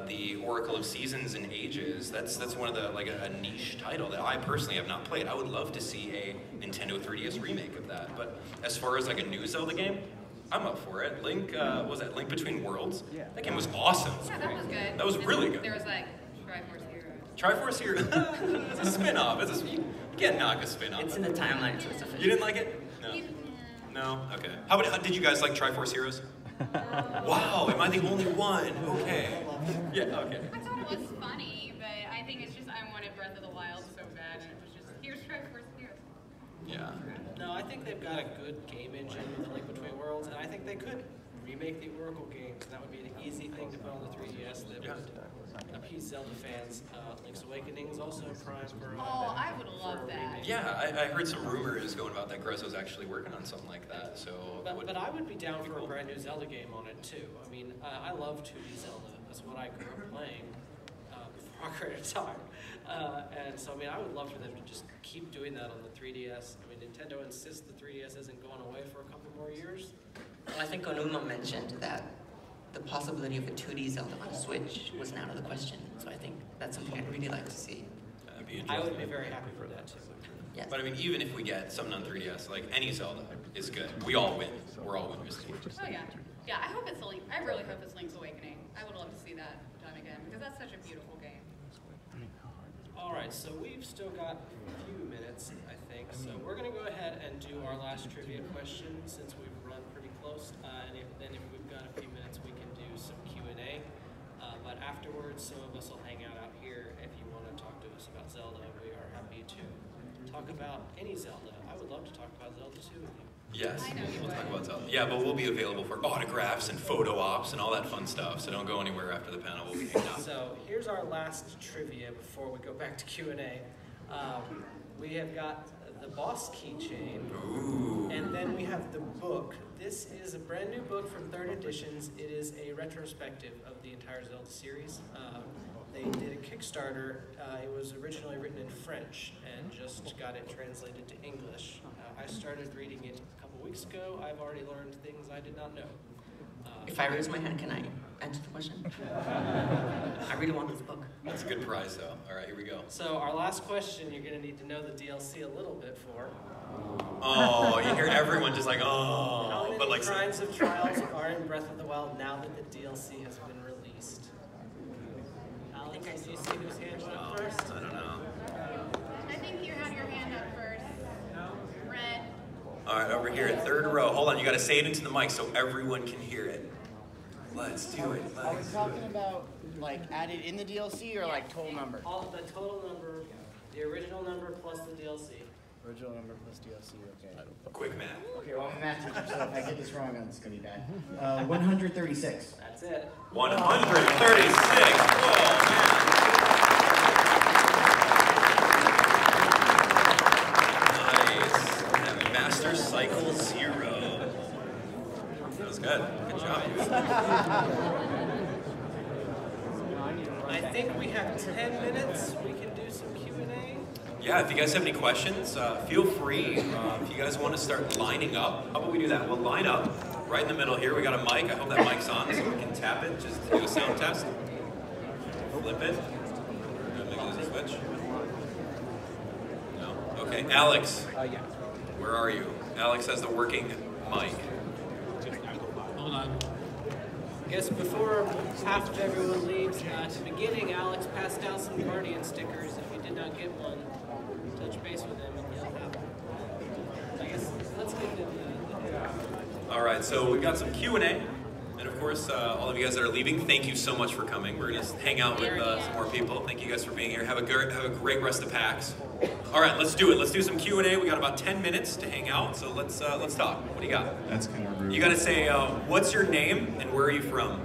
Speaker 2: the Oracle of Seasons and Ages. That's one of the like a niche title that I personally have not played. I would love to see a Nintendo 3DS remake of that. But as far as like a new Zelda game, I'm up for it. Link, what was that? Link Between Worlds? Yeah. That game was awesome.
Speaker 1: Yeah, that was good.
Speaker 2: That was really good.
Speaker 1: There was like Triforce Heroes.
Speaker 2: Triforce Heroes. It's a spin-off. You can't knock a spin-off.
Speaker 4: It's in the timeline, so it's official.
Speaker 2: You didn't like it? No. No? Okay. How did you guys like Triforce Heroes? Wow, am I the only one? Okay. Yeah, okay.
Speaker 1: I thought it was funny, but I think it's just I wanted Breath of the Wild so bad, and it was just here's Triforce, here.
Speaker 2: Yeah.
Speaker 3: No, I think they've got a good game engine with the Link Between Worlds, and I think they could remake the Oracle games. That would be an easy thing to put on the 3DS that would appease Zelda fans. Link's Awakening is also in prime for
Speaker 1: Oh, I would love that.
Speaker 2: Yeah, I heard some rumors going about that Grezzo's actually working on something like that, so...
Speaker 3: But I would be down for a brand new Zelda game on it too. I mean, I love 2D Zelda. That's what I grew up playing before Ocarina of Time. And so, I mean, I would love for them to just keep doing that on the 3DS. I mean, Nintendo insists the 3DS isn't going away for a couple more years.
Speaker 4: Well, I think Onuma mentioned that the possibility of a 2D Zelda on Switch wasn't out of the question. So I think that's something I'd really like to see.
Speaker 2: That'd be
Speaker 3: I would
Speaker 2: interesting.
Speaker 3: be very happy for that too.
Speaker 4: Yes.
Speaker 2: But I mean, even if we get something on 3DS, like any Zelda is good. We all win. We're all winners.
Speaker 1: Oh yeah, yeah. I hope it's a Link. I really hope it's Link's Awakening. I would love to see that done again because that's such a beautiful game.
Speaker 3: All right, so we've still got a few minutes, I think. So we're going to go ahead and do our last trivia question since we've run pretty close. And if we've got a few minutes, we can do some Q&A. But afterwards, some of us will hang out here. If you want to talk to us about Zelda, we are happy to talk about any Zelda. I would love to talk about Zelda too with you.
Speaker 2: Yes,
Speaker 1: I know you
Speaker 2: we'll
Speaker 1: would.
Speaker 2: talk about Zelda. Yeah, but we'll be available for autographs and photo ops and all that fun stuff, so don't go anywhere after the panel. We'll be hanging out.
Speaker 3: So here's our last trivia before we go back to Q&A. We have got the boss keychain,
Speaker 2: Ooh.
Speaker 3: and then we have the book. This is a brand new book from 3rd Editions. It is a retrospective of the entire Zelda series. They did a Kickstarter. It was originally written in French and just got it translated to English. I started reading it a couple weeks ago. I've already learned things I did not know.
Speaker 4: If I raise my hand, can I answer the question? I really want this book.
Speaker 2: That's a good prize, though. All right, here we go.
Speaker 3: So our last question, you're going to need to know the DLC a little bit for.
Speaker 2: Oh, you hear everyone just like,
Speaker 3: How
Speaker 2: oh,
Speaker 3: many
Speaker 2: but like,
Speaker 3: kinds of trials are in Breath of the Wild now that the DLC has been released? Alex, do you see whose hand went up first?
Speaker 2: I don't know.
Speaker 1: I think you had your hand up first. Red.
Speaker 2: All right, over here, 3rd row. Hold on, you got to say it into the mic so everyone can hear it. Let's do it.
Speaker 9: Are we talking about like added in the DLC or like total number?
Speaker 3: All the total number, the original number plus the DLC.
Speaker 9: Original number plus DLC, okay.
Speaker 2: Quick math.
Speaker 9: Okay, well, I'm a math teacher, so if I get this wrong, it's gonna be bad. 136.
Speaker 3: That's it.
Speaker 2: 136. Whoa, man. Nice. And Master Cycle 0. That was good. Good job.
Speaker 3: I think we have 10 minutes. We can do some Q&A.
Speaker 2: Yeah, if you guys have any questions, feel free. If you guys want to start lining up, how about we do that? We'll line up right in the middle here. We got a mic. I hope that mic's on so we can tap it just to do a sound test. Flip it. Make it as a switch. No? Okay, Alex.
Speaker 3: Yeah.
Speaker 2: Where are you? Alex has the working mic.
Speaker 3: Hold on. I guess before half of everyone leaves, at the beginning, Alex passed out some Guardian stickers. If you did not get one, touch base with him and he'll have one. I guess let's get into the
Speaker 2: All right, so we've got some Q&A. And of course, all of you guys that are leaving, thank you so much for coming. We're going to hang out with some more people. Thank you guys for being here. Have a great rest of PAX. All right, let's do it. Let's do some Q&A. We got about 10 minutes to hang out, so let's talk. What do you got?
Speaker 5: That's kind of rude.
Speaker 2: You got to say, what's your name and where are you from?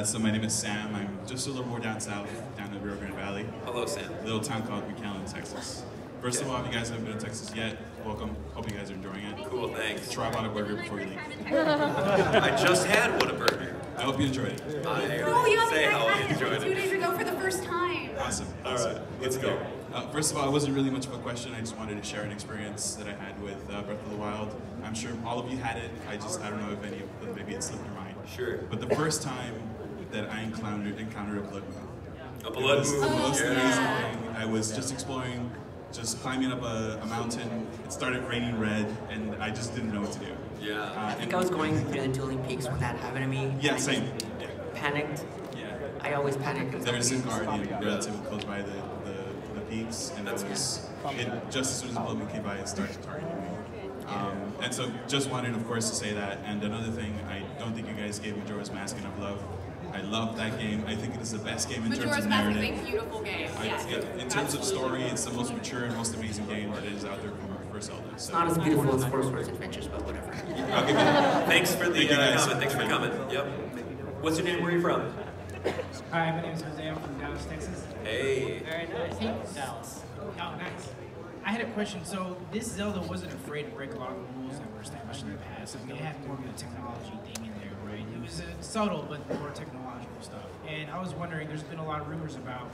Speaker 5: So my name is Sam. I'm just a little more down south, down the Rio Grande Valley.
Speaker 2: Hello, Sam.
Speaker 5: A little town called McAllen, Texas. First of all, if you guys haven't been to Texas yet, welcome. Hope you guys are enjoying it.
Speaker 2: Cool, thanks.
Speaker 5: Try Whataburger before you leave.
Speaker 2: I just had Whataburger.
Speaker 5: I hope you enjoyed it.
Speaker 1: Oh, yeah,
Speaker 2: Say how I
Speaker 1: I had
Speaker 2: enjoyed
Speaker 1: it 2
Speaker 2: it.
Speaker 1: days ago for the first time.
Speaker 5: Awesome.
Speaker 2: All right, let's go.
Speaker 5: First of all, it wasn't really much of a question. I just wanted to share an experience that I had with Breath of the Wild. I'm sure all of you had it. I don't know if any of them, maybe it slipped your mind.
Speaker 2: Sure.
Speaker 5: But the first time that I encountered a blood moon.
Speaker 2: A blood
Speaker 5: It was the
Speaker 2: moon.
Speaker 5: most amazing
Speaker 2: Yeah.
Speaker 5: thing. I was just exploring, just climbing up a mountain. It started raining red, and I just didn't know what to do.
Speaker 2: Yeah.
Speaker 4: I think I was going through the dueling peaks when that happened to me.
Speaker 5: Yeah,
Speaker 4: I just
Speaker 5: same.
Speaker 4: Panicked.
Speaker 5: Yeah.
Speaker 4: I always panic.
Speaker 5: There's a guardian relatively close by the peaks, and
Speaker 2: That's
Speaker 5: just as soon as the blood moon came by, it started targeting me. And so just wanted, of course, to say that. And another thing, I don't think you guys gave Majora's Mask enough love. I love that game. I think it is the best game in terms of narrative.
Speaker 1: Majora's Mask is a beautiful game.
Speaker 5: In terms of story, it's the most mature and most amazing game that is out there for Zelda. So.
Speaker 4: It's not as beautiful as Force Wars Adventures, but whatever.
Speaker 2: Thanks for the comment. Thanks for coming. Yep. What's your name? Where are you from?
Speaker 10: Hi, my name is Jose. I'm from Dallas, Texas.
Speaker 2: Hey.
Speaker 3: Very nice. Dallas.
Speaker 10: Oh, nice. I had a question. So this Zelda wasn't afraid to break a lot of the rules that were established in the past. I mean, it had more of a technology thing in there, right? It was subtle, but more technological stuff. And I was wondering, there's been a lot of rumors about,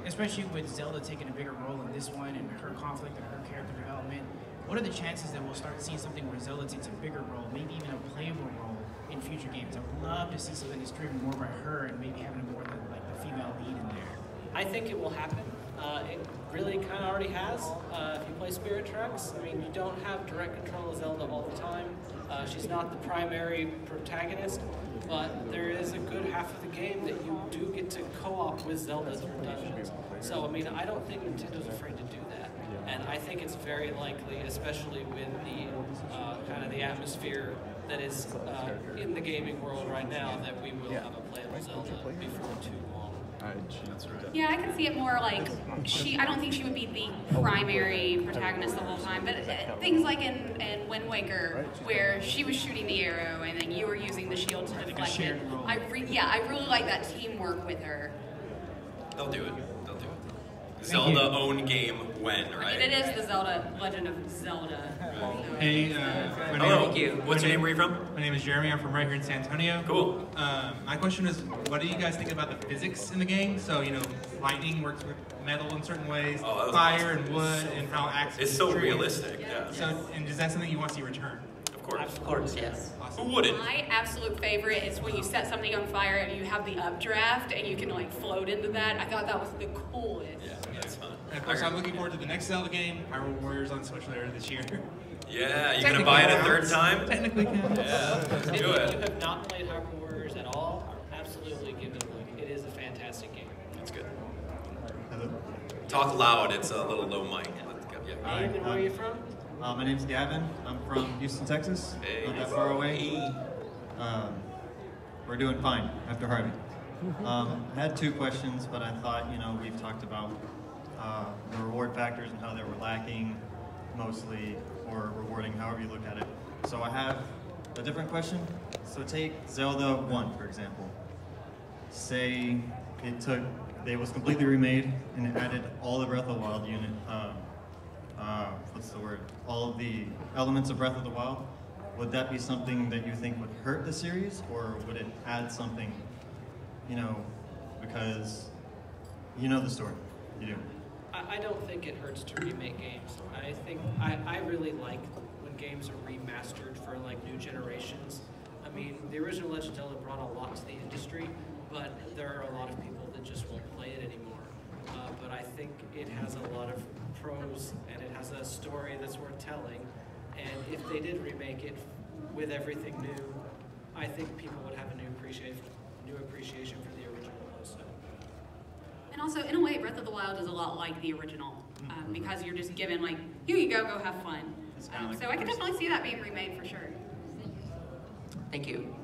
Speaker 10: especially with Zelda taking a bigger role in this one and her conflict and her character development. What are the chances that we'll start seeing something where Zelda takes a bigger role, maybe even a playable role in future games? I would love to see something that's driven more by her and maybe having more than like the female lead in there.
Speaker 3: I think it will happen. It really kind of already has. If you play Spirit Tracks, I mean, you don't have direct control of Zelda all the time. She's not the primary protagonist, but there is a good half of the game that you do get to co-op with Zelda through dungeons. So, I mean, I don't think Nintendo's afraid to do that. And I think it's very likely, especially with the kind of the atmosphere that is in the gaming world right now, that we will have a playable Zelda before too long.
Speaker 6: That's right.
Speaker 1: Yeah, I can see it more like I don't think she would be the primary protagonist the whole time, but things like in Wind Waker, where she was shooting the arrow and then you were using the shield to deflect it. I really like that teamwork with her.
Speaker 2: They'll do it. They'll do it. Zelda own game when, right?
Speaker 1: It is the Zelda Legend of Zelda.
Speaker 11: Hey,
Speaker 2: hello. What's your name? Where are you from?
Speaker 11: My name is Jeremy. I'm from right here in San Antonio.
Speaker 2: Cool.
Speaker 11: My question is, what do you guys think about the physics in the game? So, you know, lightning works with metal in certain ways, fire and wood, and how axes.
Speaker 2: It's so realistic. Yeah.
Speaker 11: So, and is that something you want to see return?
Speaker 2: Of
Speaker 4: course, yes.
Speaker 2: Who wouldn't?
Speaker 1: My absolute favorite is when you set something on fire and you have the updraft and you can like float into that. I thought that was the coolest.
Speaker 2: Yeah, that's fun.
Speaker 11: And of course, I'm looking forward to the next Zelda game, Hyrule Warriors on Switch later this year.
Speaker 2: Yeah, you gonna buy it a third time?
Speaker 11: Technically counts.
Speaker 2: Yeah, let's do
Speaker 3: If you
Speaker 2: it.
Speaker 3: have not played Hyrule Warriors at all, absolutely give it a look. It is a fantastic game.
Speaker 2: That's good.
Speaker 6: Hello.
Speaker 2: Talk loud. It's a little low mic. Yeah.
Speaker 3: Hi, where are you from?
Speaker 6: My name's Gavin. I'm from Houston, Texas.
Speaker 2: Hey.
Speaker 6: Not that far away. We're doing fine after Harvey. I had two questions, but I thought, you know, we've talked about the reward factors and how they were lacking, mostly, or rewarding, however you look at it. So I have a different question. So take Zelda 1, for example. Say it was completely remade and it added all the Breath of the Wild unit, all of the elements of Breath of the Wild. Would that be something that you think would hurt the series, or would it add something, you know, because you know the story, you do?
Speaker 3: I don't think it hurts to remake games. I think I really like when games are remastered for like new generations. I mean, the original Legend of Zelda brought a lot to the industry, but there are a lot of people that just won't play it anymore. But I think it has a lot of pros, and it has a story that's worth telling. And if they did remake it with everything new, I think people would have a new appreciation for the original also.
Speaker 1: And also, in a way, Breath of the Wild is a lot like the original, because you're just given like, here you go have fun. So I can definitely see that being remade for sure.
Speaker 4: Thank you.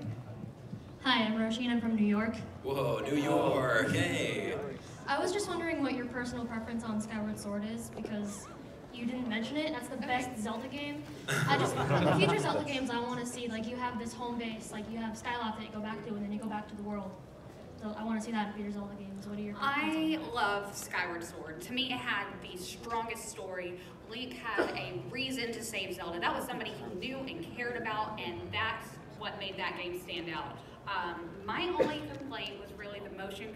Speaker 12: Hi, I'm Roshi and I'm from New York.
Speaker 2: Whoa, New York, hey.
Speaker 12: I was just wondering what your personal preference on Skyward Sword is, because you didn't mention it. That's the best Zelda game. In the future Zelda games, I want to see, like, you have this home base, like you have Skyloft that you go back to, and then you go back to the world. So I want to see that in future Zelda games. What are your thoughts?
Speaker 1: I love Skyward Sword. To me, it had the strongest story. Link had a reason to save Zelda. That was somebody he knew and cared about, and that's what made that game stand out. My only complaint was really the motion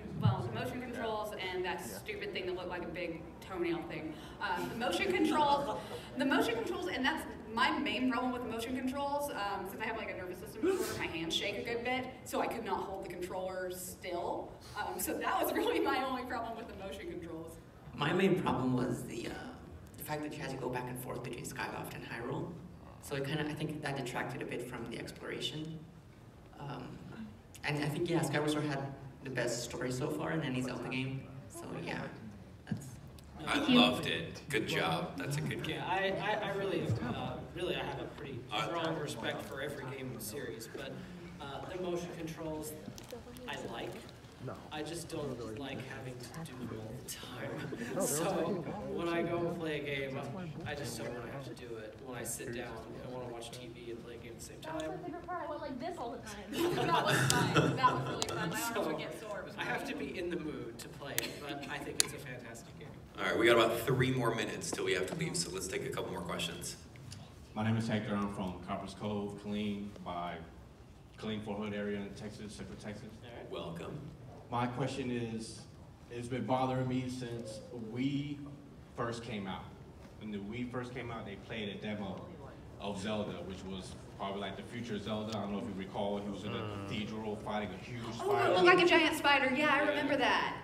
Speaker 1: controls and that stupid thing that looked like a big toenail thing. The motion controls, and that's my main problem with the motion controls, since I have like a nervous system disorder, my hands shake a good bit, so I could not hold the controller still. So that was really my only problem with the motion controls.
Speaker 4: My main problem was the fact that you had to go back and forth between Skyloft and Hyrule. So it I think that detracted a bit from the exploration. And I think, yeah, Skyward Sword had the best story so far in any Zelda game. So yeah, that's...
Speaker 2: I loved it. Good job. That's a good game.
Speaker 3: Yeah, I really, really, I have a pretty strong respect for every game in the series, but the motion controls I like.
Speaker 13: No.
Speaker 3: I just don't like having to do them all the time. So when I go play a game, I just don't want to have to do it. When I sit down, I want to watch TV and play a game at the same time.
Speaker 8: That was my favorite part. I went like this all the time. That was fun. That was really fun. I don't know if get sore.
Speaker 3: I have to be in the mood to play it, but I think it's a fantastic game.
Speaker 2: All right, we got about 3 more minutes till we have to leave, so let's take a couple more questions.
Speaker 14: My name is Hector. I'm from Copper's Cove, Killeen, Fort Hood area in Texas, Central Texas.
Speaker 3: All right.
Speaker 2: Welcome.
Speaker 14: My question is, it's been bothering me since we first came out. When the Wii first came out, they played a demo of Zelda, which was probably like the future Zelda. I don't know if you recall, he was in a cathedral fighting a huge spider.
Speaker 1: Oh, it looked like a giant spider. Yeah, I remember that.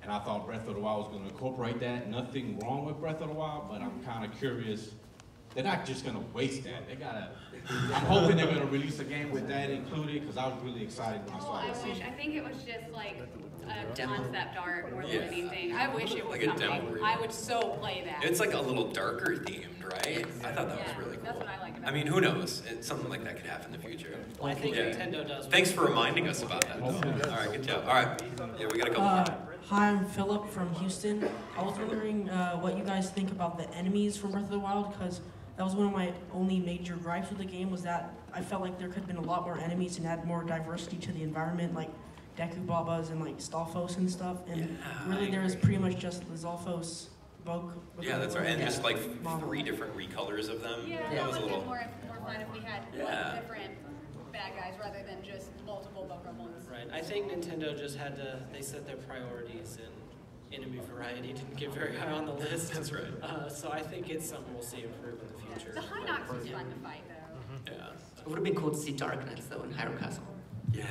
Speaker 14: And I thought Breath of the Wild was going to incorporate that. Nothing wrong with Breath of the Wild, but I'm kind of curious. They're not just going to waste that. They gotta. I'm hoping they're going to release a game with that included, because I was really excited when I saw it.
Speaker 1: I think it was just like a concept art more than anything. I wish it was
Speaker 2: Like a demo
Speaker 1: something.
Speaker 2: reel.
Speaker 1: I would so play that.
Speaker 2: It's like a little darker themed, right?
Speaker 1: Yes.
Speaker 2: I thought that was really cool.
Speaker 1: That's what I like about
Speaker 2: I mean, who knows? Something like that could happen in the future.
Speaker 3: Well, I think Nintendo does.
Speaker 2: Thanks for reminding us about that. All right, good job. All right, yeah, we got a couple more.
Speaker 15: Hi, I'm Philip from Houston. I was wondering what you guys think about the enemies from Breath of the Wild, because that was one of my only major gripes with the game, was that I felt like there could have been a lot more enemies and add more diversity to the environment, like Deku Babas and like Stalfos and stuff. And really there was pretty much just the Zolfos book.
Speaker 2: Yeah, that's right. And just like 3 different recolors of them.
Speaker 1: Yeah,
Speaker 2: that was a little.
Speaker 1: more fun if we had different bad guys rather than just multiple Pokemon's.
Speaker 3: Right. I think Nintendo just had to. They set their priorities, and enemy variety didn't get very high on the list.
Speaker 2: That's right.
Speaker 3: So I think it's something we'll see improve in the future.
Speaker 1: The High Nox was fun to fight though.
Speaker 2: Yeah.
Speaker 4: It would have been cool to see Darkness though in Hyrule Castle.
Speaker 2: Yeah,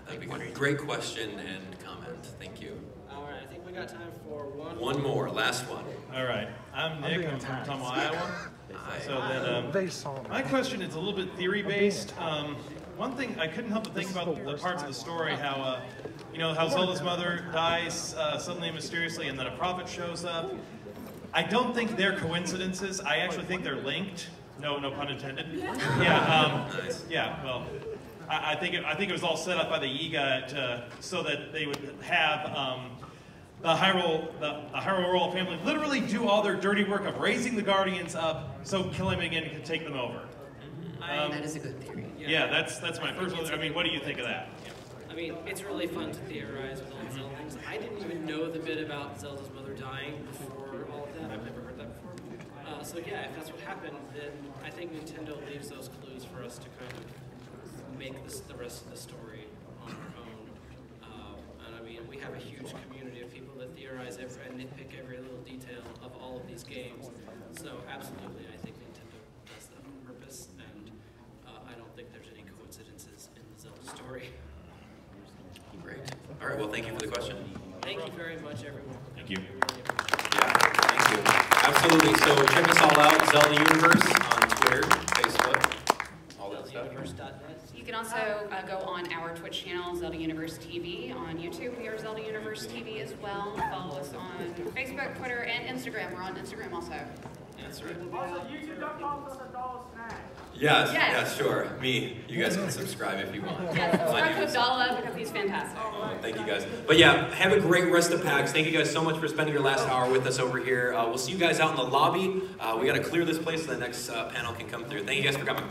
Speaker 2: that'd be good. Great question and comment. Thank you.
Speaker 3: All right, I think we got time for
Speaker 2: one more, last one.
Speaker 16: All right, I'm Nick. I'm from Tumwa, Iowa. So then, my question is a little bit theory-based. One thing I couldn't help but think about the parts of the story, how how Zelda's mother dies suddenly and mysteriously, and then a prophet shows up. I don't think they're coincidences. I actually think they're linked. No pun intended. Yeah. Yeah. Well, I think it was all set up by the Yiga so that they would have the Hyrule royal family literally do all their dirty work of raising the Guardians up, so killing them again could take them over.
Speaker 4: That is a good theory.
Speaker 16: Yeah, that's my personal. I mean, what do you think of that?
Speaker 3: I mean, it's really fun to theorize with all these Zelda things. I didn't even know the bit about Zelda's mother dying before all of that. I've never heard that before. So yeah, if that's what happened, then I think Nintendo leaves those clues for us to kind of make the rest of the story on our own. And I mean, we have a huge community of people that theorize and nitpick every little detail of all of these games. So absolutely, I think Nintendo does that on purpose, and I don't think there's any coincidences in the Zelda story.
Speaker 2: Great. All right, well, thank you for the question.
Speaker 3: Thank you very much, everyone.
Speaker 16: Thank you.
Speaker 2: Thank you. Absolutely. So check us all out, Zelda Universe on Twitter, Facebook, all that stuff.
Speaker 1: You can also go on our Twitch channel, Zelda Universe TV. On YouTube, we are Zelda Universe TV as well. Follow us on Facebook, Twitter, and Instagram. We're on Instagram also.
Speaker 2: That's right.
Speaker 13: Also, YouTube.com for the doll snack.
Speaker 2: Yes, sure. Me. You guys can subscribe if you want.
Speaker 1: Yeah, subscribe to Abdallah because he's fantastic.
Speaker 2: Thank you guys. But yeah, have a great rest of PAX. Thank you guys so much for spending your last hour with us over here. We'll see you guys out in the lobby. We got to clear this place so the next panel can come through. Thank you guys for coming.